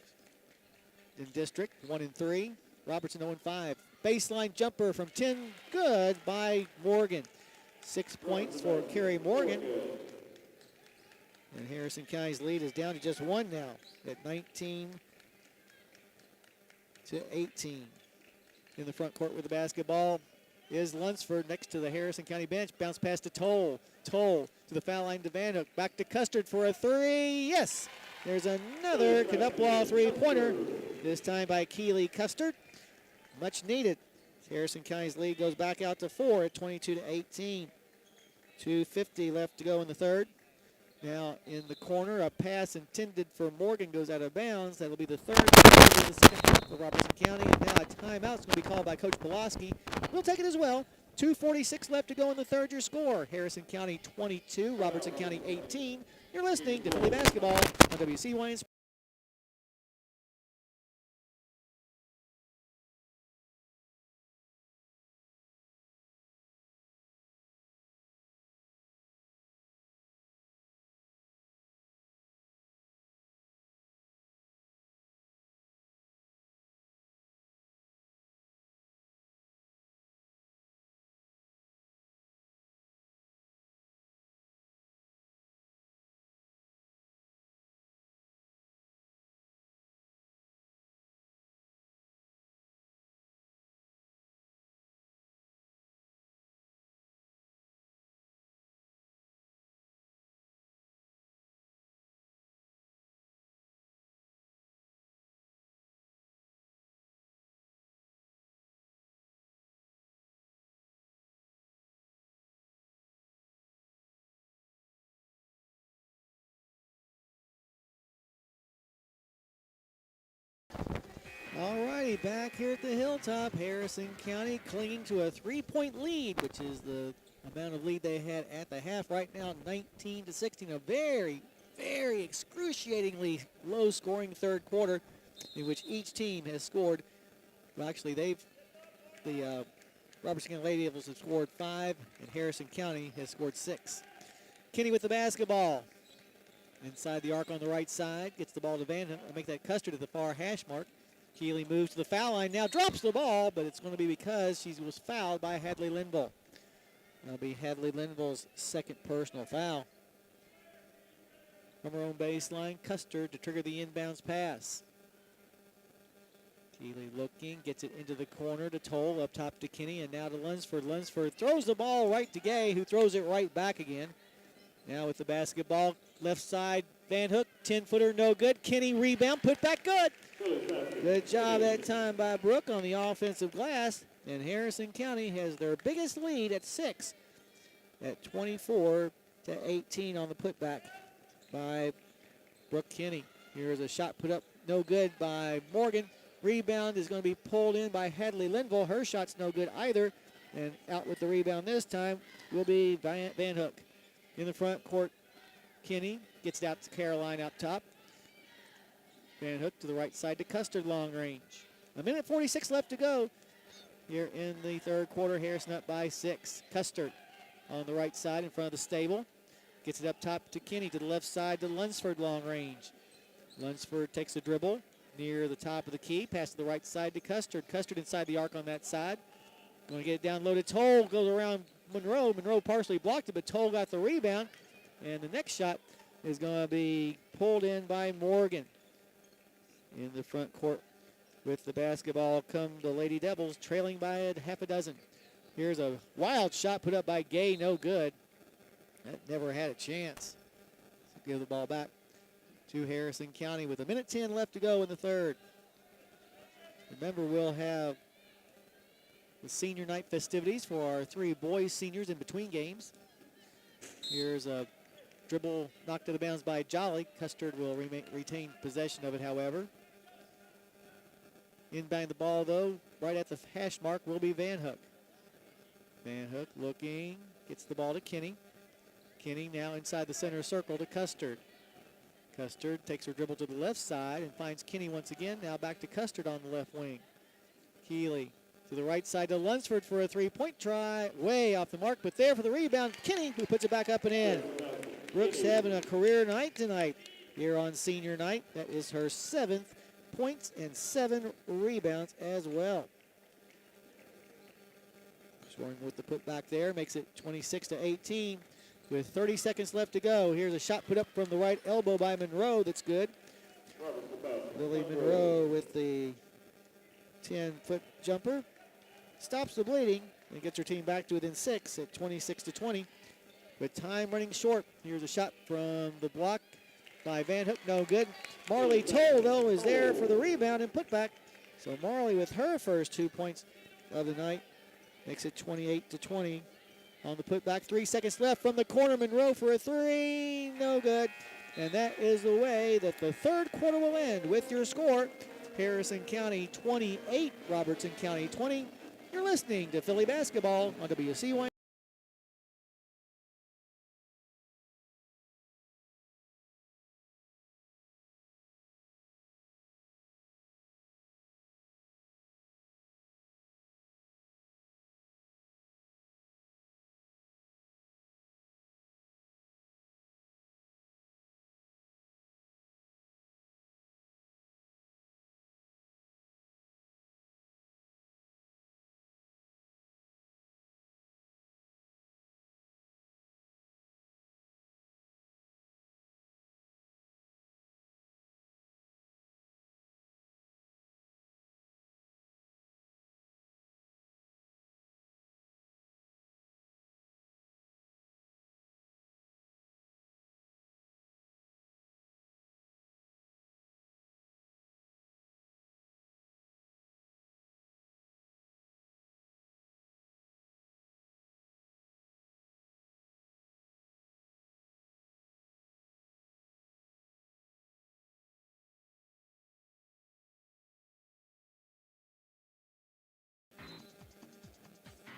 in district 1-3. Robertson 0-5. Baseline jumper from 10, good by Morgan. 6 points for Carrie Morgan. And Harrison County's lead is down to just 1 now at 19-18. In the front court with the basketball is Lunsford next to the Harrison County bench. Bounce pass to Toll. Toll to the foul line to Van Hook. Back to Custard for a 3. Yes! There's another Canuplaw three-pointer, this time by Keeley Custard. Much needed. Harrison County's lead goes back out to 4 at 22-18. 2:50 left to go in the third. Now in the corner, a pass intended for Morgan goes out of bounds. That'll be the third of the second half for Robertson County. And now a timeout is going to be called by Coach Pulaski. We'll take it as well. 2:46 left to go in the third. Your score, Harrison County 22, Robertson County 18. You're listening to Philly Basketball on WCYN. All righty, back here at the Hilltop, Harrison County clinging to a 3-point lead, which is the amount of lead they had at the half. Right now, 19-16, a very, very excruciatingly low-scoring third quarter in which each team has scored. Well, actually, the Robertson County Lady Devils have scored 5, and Harrison County has scored 6. Kinney with the basketball. Inside the arc on the right side, gets the ball to Van Hook. Make that Custard at the far hash mark. Keeley moves to the foul line now, drops the ball, but it's going to be because she was fouled by Hadley Linville. That'll be Hadley Linville's second personal foul. From her own baseline, Custard to trigger the inbounds pass. Keeley looking, gets it into the corner to Toll, up top to Kinney, and now to Lunsford. Lunsford throws the ball right to Gay, who throws it right back again. Now with the basketball, left side, Van Hook, 10-footer, no good. Kinney rebound, put back good. Good job that time by Brooke on the offensive glass, and Harrison County has their biggest lead at 6 at 24-18 on the putback by Brooke Kinney. Here's a shot put up, no good by Morgan. Rebound is going to be pulled in by Hadley Linville. Her shot's no good either, and out with the rebound this time will be Van Hook. In the front court, Kinney gets it out to Caroline up top. Van Hook to the right side to Custard, long range. 1:46 left to go here in the third quarter. Harrison up by 6. Custard on the right side in front of the stable. Gets it up top to Kinney, to the left side to Lunsford, long range. Lunsford takes a dribble near the top of the key. Pass to the right side to Custard. Custard inside the arc on that side. Going to get it down low to Toll. Goes around Monroe. Monroe partially blocked it, but Toll got the rebound. And the next shot is going to be pulled in by Morgan. In the front court with the basketball come the Lady Devils, trailing by a half a dozen. Here's a wild shot put up by Gay, no good. That never had a chance. So give the ball back to Harrison County with 1:10 left to go in the third. Remember, we'll have the senior night festivities for our 3 boys seniors in between games. Here's a dribble knocked out of bounds by Jolly. Custard will retain possession of it, however. Inbound the ball, though, right at the hash mark will be Van Hook. Van Hook looking, gets the ball to Kinney. Kinney now inside the center circle to Custard. Custard takes her dribble to the left side and finds Kinney once again. Now back to Custard on the left wing. Keeley to the right side to Lunsford for a 3-point try. Way off the mark, but there for the rebound. Kinney, who puts it back up and in. Brooks having a career night tonight here on senior night. That is her 7th points and 7 rebounds as well. Scoring with the putback there makes it 26-18 with 30 seconds left to go. Here's a shot put up from the right elbow by Monroe that's good. Lily Monroe with the 10-foot jumper. Stops the bleeding and gets her team back to within 6 at 26-20. With time running short, here's a shot from the block by Van Hook, no good. Marley Toll, though, is there for the rebound and putback. So Marley with her first 2 points of the night makes it 28-20 on the putback. 3 seconds left from the corner. Monroe for a 3, no good. And that is the way that the third quarter will end with your score. Harrison County 28, Robertson County 20. You're listening to Philly Basketball on WCY.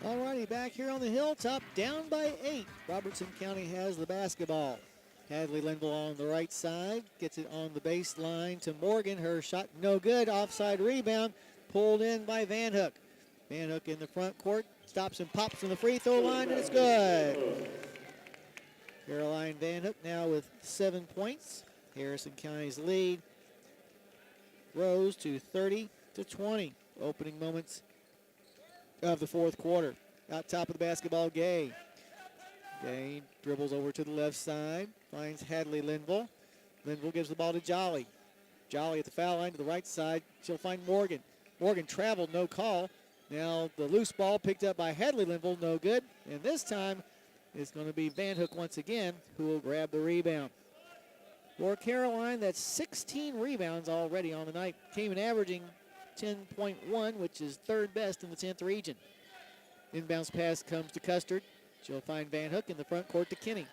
Alrighty, back here on the hilltop, down by 8. Robertson County has the basketball. Hadley Linville on the right side, gets it on the baseline to Morgan. Her shot no good, offside rebound, pulled in by Van Hook. Van Hook in the front court, stops and pops from the free throw line, and it's good. Caroline Van Hook now with 7 points. Harrison County's lead rose to 30-20. Opening moments of the fourth quarter. Out top of the basketball, Gay. Gay dribbles over to the left side, finds Hadley Linville. Linville gives the ball to Jolly. Jolly at the foul line to the right side. She'll find Morgan. Morgan traveled, no call. Now the loose ball picked up by Hadley Linville, no good. And this time it's going to be Van Hook once again who will grab the rebound. For Caroline, that's 16 rebounds already on the night. Came in averaging 10.1, which is third best in the 10th region. Inbounds pass comes to Custard. She'll find Van Hook in the front court to Kinney.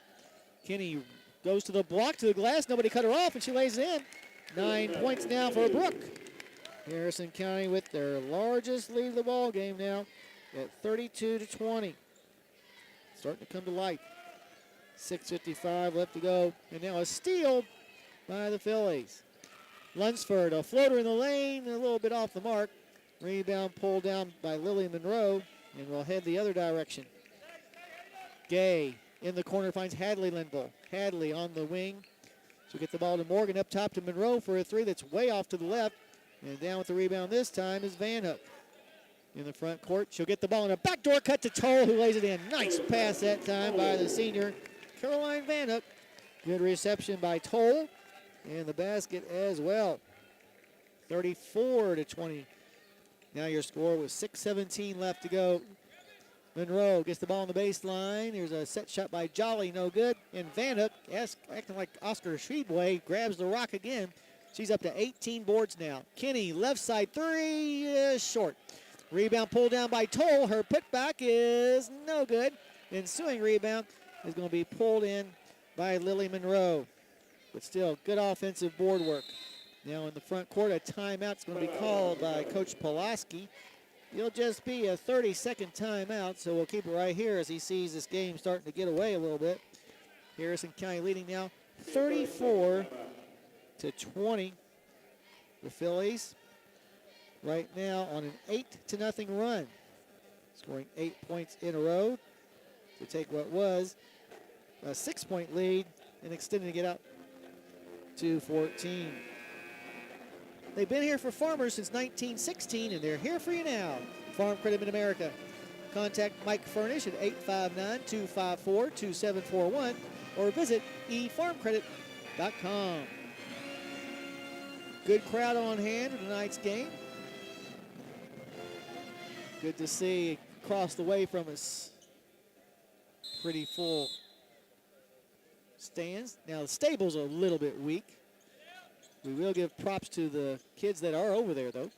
Kinney goes to the block, to the glass. Nobody cut her off, and she lays it in. 9 points now for Brooke. Harrison County with their largest lead of the ball game now at 32-20. Starting to come to life. 6:55 left to go. And now a steal by the Fillies. Lunsford, a floater in the lane, a little bit off the mark. Rebound pulled down by Lily Monroe, and will head the other direction. Gay in the corner finds Hadley Linville. Hadley on the wing. She'll get the ball to Morgan, up top to Monroe for a three that's way off to the left. And down with the rebound this time is Van Hook. In the front court, she'll get the ball in a backdoor cut to Toll, who lays it in. Nice pass that time by the senior, Caroline Van Hook. Good reception by Toll, and the basket as well. 34-20. Now your score with 6:17 left to go. Monroe gets the ball on the baseline. Here's a set shot by Jolly, no good. And Van Hook, acting like Oscar Sheedway, grabs the rock again. She's up to 18 boards now. Kinney, left side three is short. Rebound pulled down by Toll. Her putback is no good. Ensuing rebound is going to be pulled in by Lily Monroe. But still, good offensive board work. Now in the front court, a timeout is going to be called by Coach Pulaski. It'll just be a 30-second timeout, so we'll keep it right here as he sees this game starting to get away a little bit. Harrison County leading now 34-20. The Fillies right now on an 8-0 run, scoring 8 points in a row to take what was a 6-point lead and extending it out to 14. They've been here for Farmers since 1916, and they're here for you now. Farm Credit Mid-America. Contact Mike Furnish at 859-254-2741 or visit efarmcredit.com. Good crowd on hand for tonight's game. Good to see across the way from us. Pretty full stands. Now the stable's a little bit weak. We will give props to the kids that are over there, though.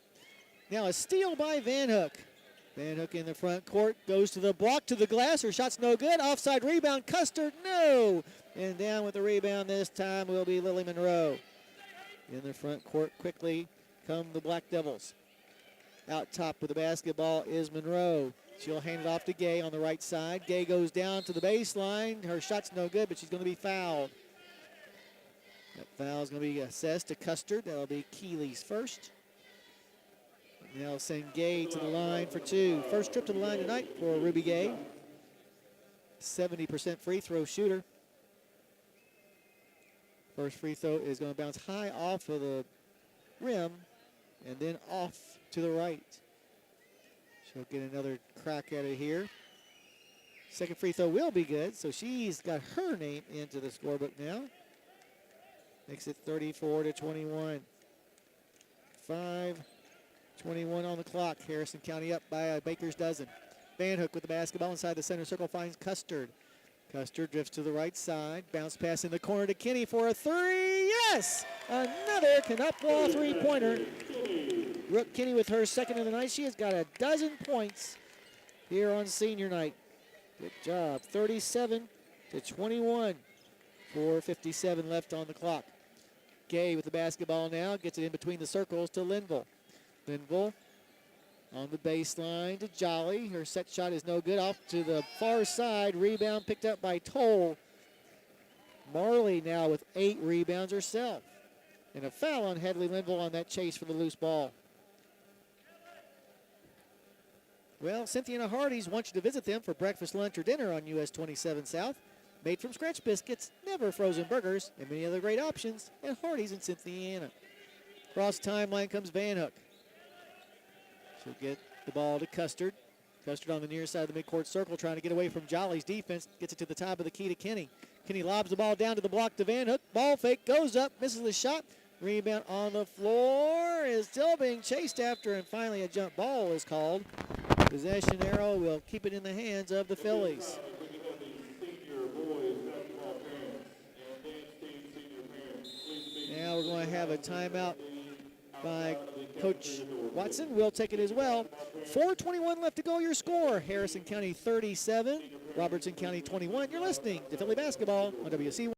Now a steal by Van Hook. Van Hook in the front court, goes to the block, to the glass. Her shot's no good. Offside rebound, Custard, no. And down with the rebound this time will be Lily Monroe. In the front court quickly come the Black Devils. Out top with the basketball is Monroe. She'll hand it off to Gay on the right side. Gay goes down to the baseline. Her shot's no good, but she's going to be fouled. That foul is going to be assessed to Custard. That'll be Keeley's first. And they'll send Gay to the line for two. First trip to the line tonight for Ruby Gay. 70% free throw shooter. First free throw is going to bounce high off of the rim and then off to the right. She'll get another crack at it here. Second free throw will be good, so she's got her name into the scorebook now. Makes it 34-21. 5:21 on the clock. Harrison County up by a baker's dozen. Van Hook with the basketball inside the center circle finds Custard. Custard drifts to the right side. Bounce pass in the corner to Kinney for a three. Yes! Another Canupwall three-pointer. Brooke Kinney with her second of the night. She has got a dozen points here on senior night. Good job. 37-21. 4:57 left on the clock. Gay with the basketball now. Gets it in between the circles to Linville. Linville On the baseline to Jolly. Her set shot is no good. Off to the far side. Rebound picked up by Toll. Marley now with 8 rebounds herself. And a foul on Hadley Linville on that chase for the loose ball. Well, Cynthia and Hardee's wants you to visit them for breakfast, lunch, or dinner on US 27 South. Made from scratch biscuits, never frozen burgers, and many other great options at Hardee's in Cynthiana. Across the timeline comes Van Hook. She'll get the ball to Custard. Custard on the near side of the midcourt circle trying to get away from Jolly's defense. Gets it to the top of the key to Kenny. Kenny lobs the ball down to the block to Van Hook. Ball fake goes up, misses the shot. Rebound on the floor is still being chased after, and finally a jump ball is called. Possession arrow will keep it in the hands of the Fillies. Now we're going to have a timeout by Coach Watson. We'll take it as well. 4:21 left to go. Your score, Harrison County 37, Robertson County 21. You're listening to Philly Basketball on WC.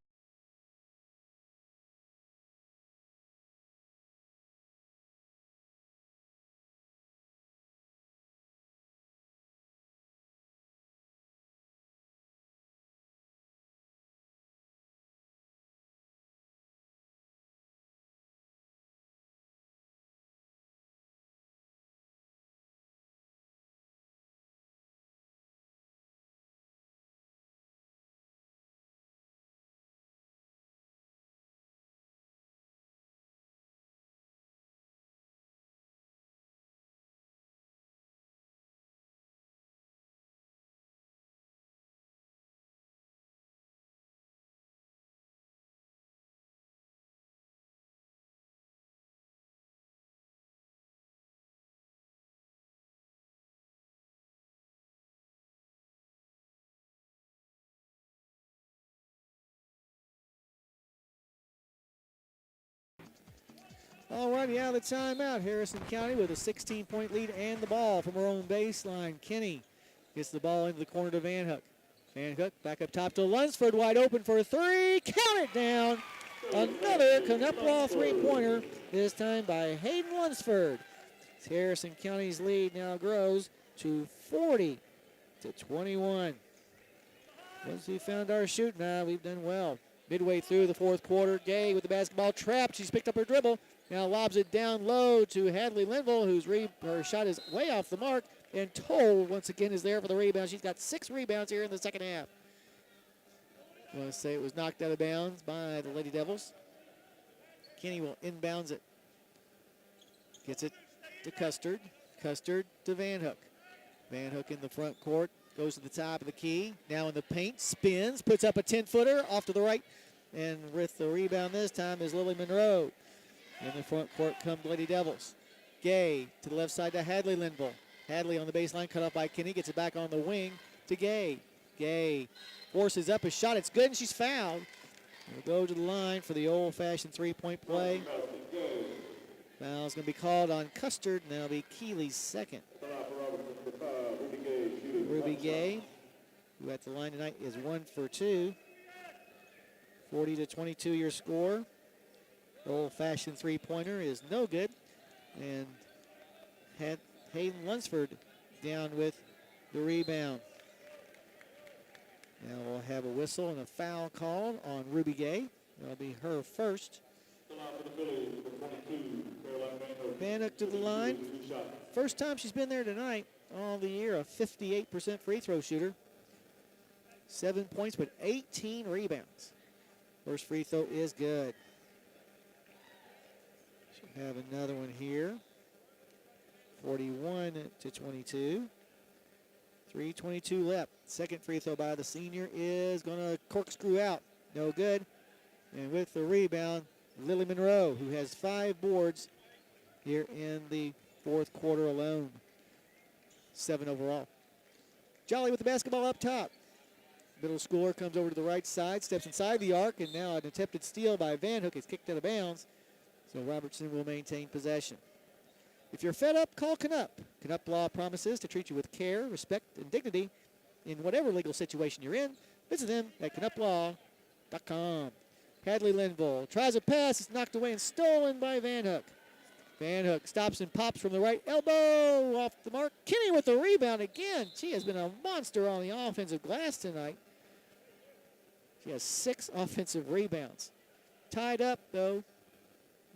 All righty, out of the timeout. Harrison County with a 16-point lead and the ball from her own baseline. Kenny gets the ball into the corner to Van Hook. Van Hook back up top to Lunsford, wide open for a 3. Count it down. Another Knuplau three-pointer, this time by Hayden Lunsford. Harrison County's lead now grows to 40-21. Once we found our shoot, we've done well. Midway through the fourth quarter, Gay with the basketball trapped. She's picked up her dribble. Now lobs it down low to Hadley Linville, whose her shot is way off the mark. And Toll, once again, is there for the rebound. She's got 6 rebounds here in the second half. I want to say it was knocked out of bounds by the Lady Devils. Kenny will inbounds it. Gets it to Custard. Custard to Van Hook. Van Hook in the front court. Goes to the top of the key. Now in the paint. Spins. Puts up a 10-footer off to the right. And with the rebound this time is Lily Monroe. In the front court come the Lady Devils. Gay to the left side to Hadley Linville. Hadley on the baseline, cut off by Kenny. Gets it back on the wing to Gay. Gay forces up a shot. It's good, and she's fouled. We'll go to the line for the old-fashioned three-point play. Foul's going to be called on Custard, and that'll be Keeley's second. Ruby Gay, who at the line tonight is 1 for 2. 40-22 your score. Old-fashioned three-pointer is no good. And Hayden Lunsford down with the rebound. Now we'll have a whistle and a foul called on Ruby Gay. That'll be her first. Van Hook to the line. First time she's been there tonight. All the year, a 58% free throw shooter. 7 points, but 18 rebounds. First free throw is good. She'll have another one here. 41-22. 3:22 left. Second free throw by the senior is going to corkscrew out. No good. And with the rebound, Lily Monroe, who has 5 boards here in the fourth quarter alone. 7 overall. Jolly with the basketball up top. Middle schooler comes over to the right side, steps inside the arc, and now an attempted steal by Van Hook is kicked out of bounds. So Robertson will maintain possession. If you're fed up, call Knupp. Knupp Law promises to treat you with care, respect, and dignity in whatever legal situation you're in. Visit them at knupplaw.com. Hadley Linville tries a pass. It's knocked away and stolen by Van Hook. Van Hook stops and pops from the right elbow off the mark. Kinney with the rebound again. She has been a monster on the offensive glass tonight. She has 6 offensive rebounds. Tied up, though,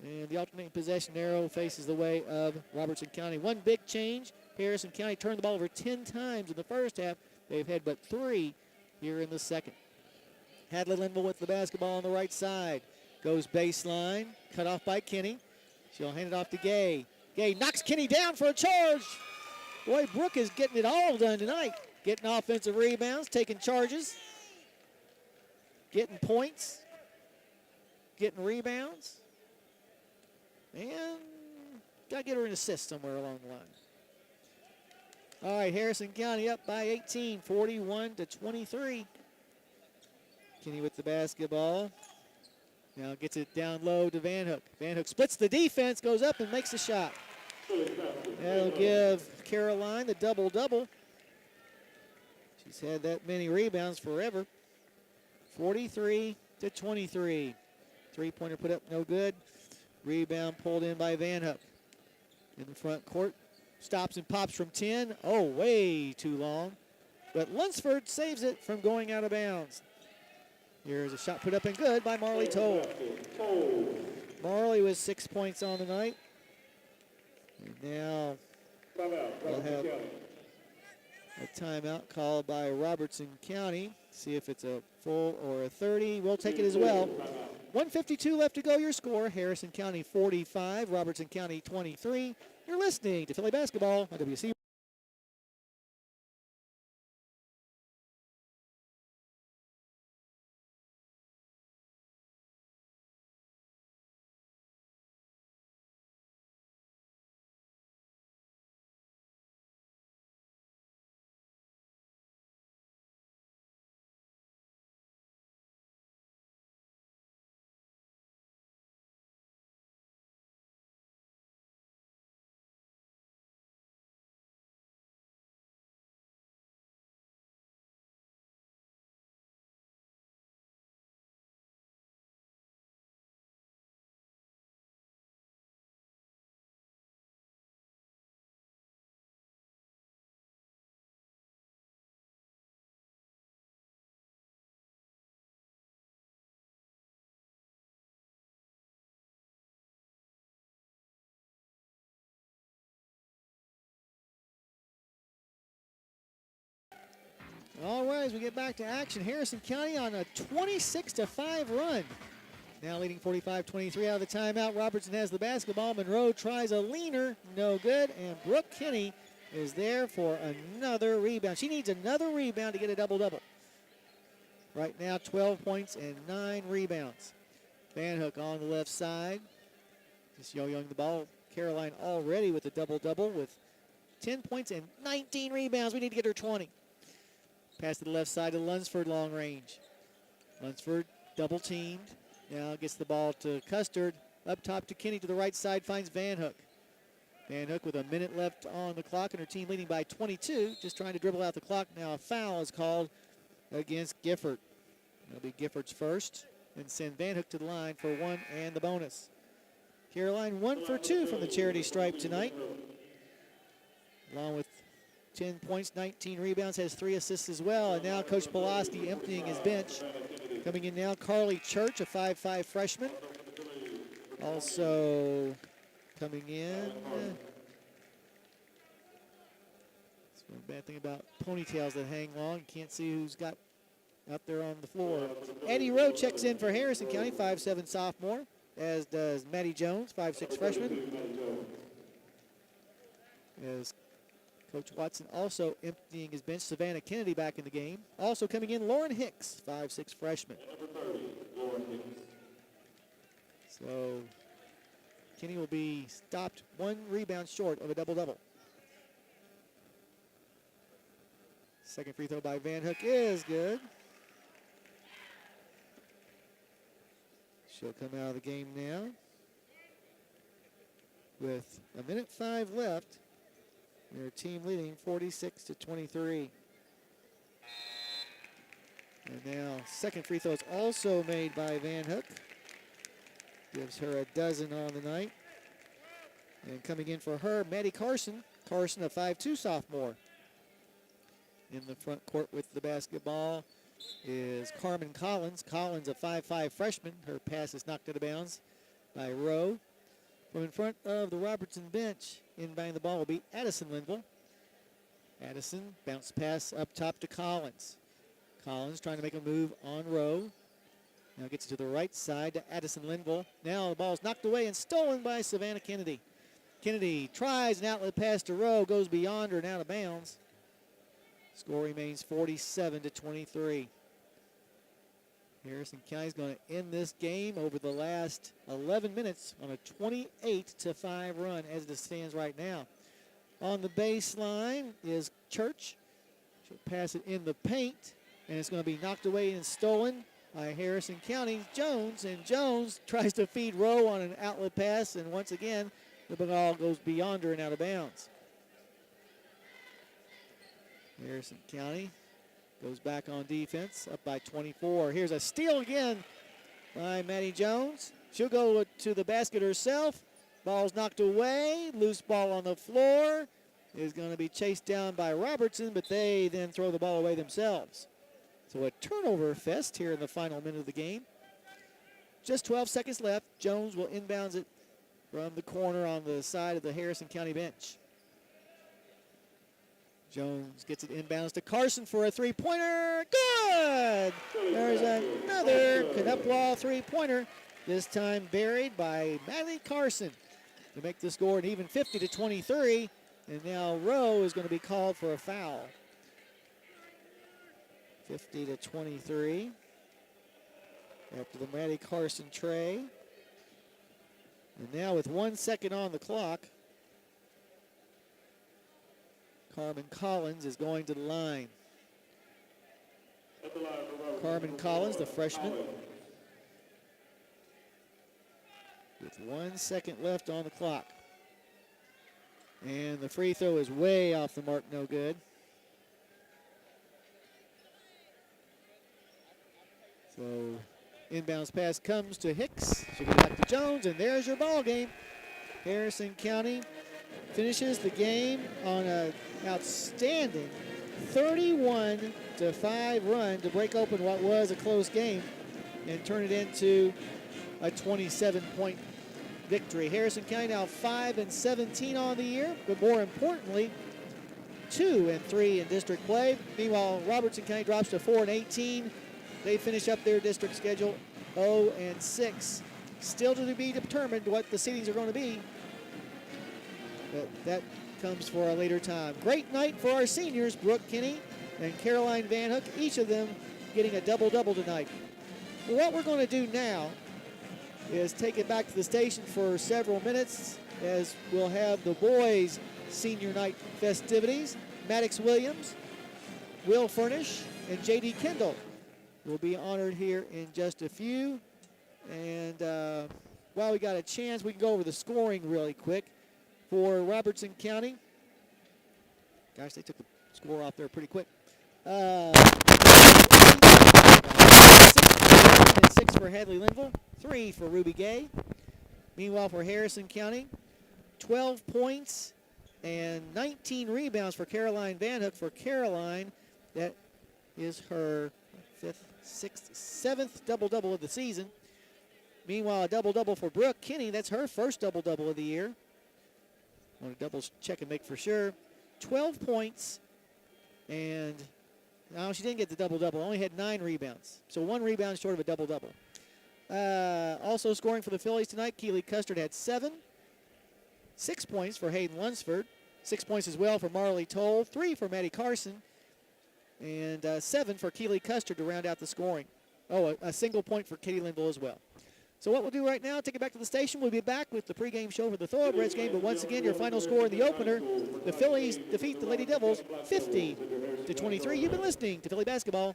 and the alternating possession arrow faces the way of Robertson County. One big change. Harrison County turned the ball over 10 times in the first half. They've had but 3 here in the second. Hadley Linville with the basketball on the right side. Goes baseline, cut off by Kinney. She'll hand it off to Gay. Gay knocks Kinney down for a charge. Boy, Brooke is getting it all done tonight. Getting offensive rebounds, taking charges, getting points, getting rebounds. And got to get her an assist somewhere along the line. All right, Harrison County up by 18, 41-23. Kinney with the basketball. Now gets it down low to Van Hook. Van Hook splits the defense, goes up and makes a shot. That'll give Caroline the double-double. She's had that many rebounds forever. 43-23. Three-pointer put up no good. Rebound pulled in by Van Hook. In the front court. Stops and pops from 10. Oh, way too long. But Lunsford saves it from going out of bounds. Here's a shot put up and good by Marley Toll. Marley with 6 points on the night. And now we'll have a timeout called by Robertson County. See if it's a full or a 30. We'll take it as well. 1:52 left to go. Your score, Harrison County 45, Robertson County 23. You're listening to Philly Basketball on WC. All right, as we get back to action, Harrison County on a 26-5 run. Now leading 45-23 out of the timeout. Robertson has the basketball. Monroe tries a leaner, no good. And Brooke Kinney is there for another rebound. She needs another rebound to get a double-double. Right now, 12 points and 9 rebounds. Van Hook on the left side. Just yo-yoing the ball. Caroline already with a double-double with 10 points and 19 rebounds. We need to get her 20. Pass to the left side to Lunsford, long range. Lunsford double teamed. Now gets the ball to Custard. Up top to Kinney to the right side, finds Van Hook. Van Hook with a minute left on the clock and her team leading by 22. Just trying to dribble out the clock. Now a foul is called against Gifford. It'll be Gifford's first and send Van Hook to the line for 1 and the bonus. Caroline 1 for 2 from the charity stripe tonight. Along with 10 points, 19 rebounds, has 3 assists as well. And now Coach Pulaski emptying his bench. Coming in now, Carly Church, a 5'5 freshman. Also coming in. That's one bad thing about ponytails that hang long. You can't see who's got out there on the floor. Eddie Rowe checks in for Harrison County, 5'7 sophomore, as does Maddie Jones, 5'6 freshman. As Coach Watson also emptying his bench. Savannah Kennedy back in the game. Also coming in, Lauren Hicks, 5'6 freshman. So Kinney will be stopped 1 rebound short of a double-double. Second free throw by Van Hook is good. She'll come out of the game now with a minute 5 left. Their team leading 46-23. And now second free throw is also made by Van Hook. Gives her a dozen on the night. And coming in for her, Maddie Carson. Carson, a 5'2 sophomore. In the front court with the basketball is Carmen Collins. Collins, a 5'5 freshman. Her pass is knocked out of bounds by Rowe. From in front of the Robertson bench, inbounding the ball will be Addison Linville. Addison, bounce pass up top to Collins. Collins trying to make a move on Rowe. Now gets it to the right side to Addison Linville. Now the ball is knocked away and stolen by Savannah Kennedy. Kennedy tries an outlet pass to Rowe, goes beyond her and out of bounds. Score remains 47-23. Harrison County's going to end this game over the last 11 minutes on a 28-5 run as it stands right now. On the baseline is Church. She'll pass it in the paint, and it's going to be knocked away and stolen by Harrison County. Jones, and Jones tries to feed Rowe on an outlet pass, and once again, the ball goes beyond her and out of bounds. Harrison County goes back on defense, up by 24. Here's a steal again by Maddie Jones. She'll go to the basket herself. Ball's knocked away. Loose ball on the floor. Is going to be chased down by Robertson, but they then throw the ball away themselves. So a turnover fest here in the final minute of the game. Just 12 seconds left. Jones will inbounds it from the corner on the side of the Harrison County bench. Jones gets it inbounds to Carson for a three-pointer. Good! There's another Canup three-pointer, this time buried by Maddie Carson to make the score an even 50-23. And now Rowe is going to be called for a foul. 50-23. After the Maddie Carson tray. And now with 1 second on the clock, Carmen Collins is going to the line. Carmen Collins, the freshman. With 1 second left on the clock. And the free throw is way off the mark, no good. So inbounds pass comes to Hicks. She'll get back to Jones, and there's your ball game. Harrison County finishes the game on an outstanding 31-5 run to break open what was a close game and turn it into a 27-point victory. Harrison County now 5-17 on the year, but more importantly, 2-3 in district play. Meanwhile, Robertson County drops to 4-18. They finish up their district schedule 0-6. Still to be determined what the seedings are going to be, but that comes for a later time. Great night for our seniors, Brooke Kinney and Caroline Van Hook, each of them getting a double-double tonight. Well, what we're going to do now is take it back to the station for several minutes as we'll have the boys' senior night festivities. Maddox Williams, Will Furnish, and J.D. Kendall will be honored here in just a few. And while we got a chance, we can go over the scoring really quick. For Robertson County, gosh, they took the score off there pretty quick. 6 for Hadley Linville, 3 for Ruby Gay. Meanwhile, for Harrison County, 12 points and 19 rebounds for Caroline Van Hook. For Caroline, that is her 5th, 6th, 7th double-double of the season. Meanwhile, a double-double for Brooke Kinney. That's her first double-double of the year. Want to double check and make for sure. 12 points, and no, she didn't get the double-double. Only had 9 rebounds. So 1 rebound short of a double-double. Also scoring for the Fillies tonight, Keely Custard had 7. 6 points for Hayden Lunsford. 6 points as well for Marley Toll. 3 for Maddie Carson. And 7 for Keely Custard to round out the scoring. Oh, a single point for Katie Linville as well. So what we'll do right now, take it back to the station. We'll be back with the pregame show for the Thoroughbreds game. But once again, your final score in the opener, the Phillies defeat the Lady Devils 50-23. You've been listening to Philly Basketball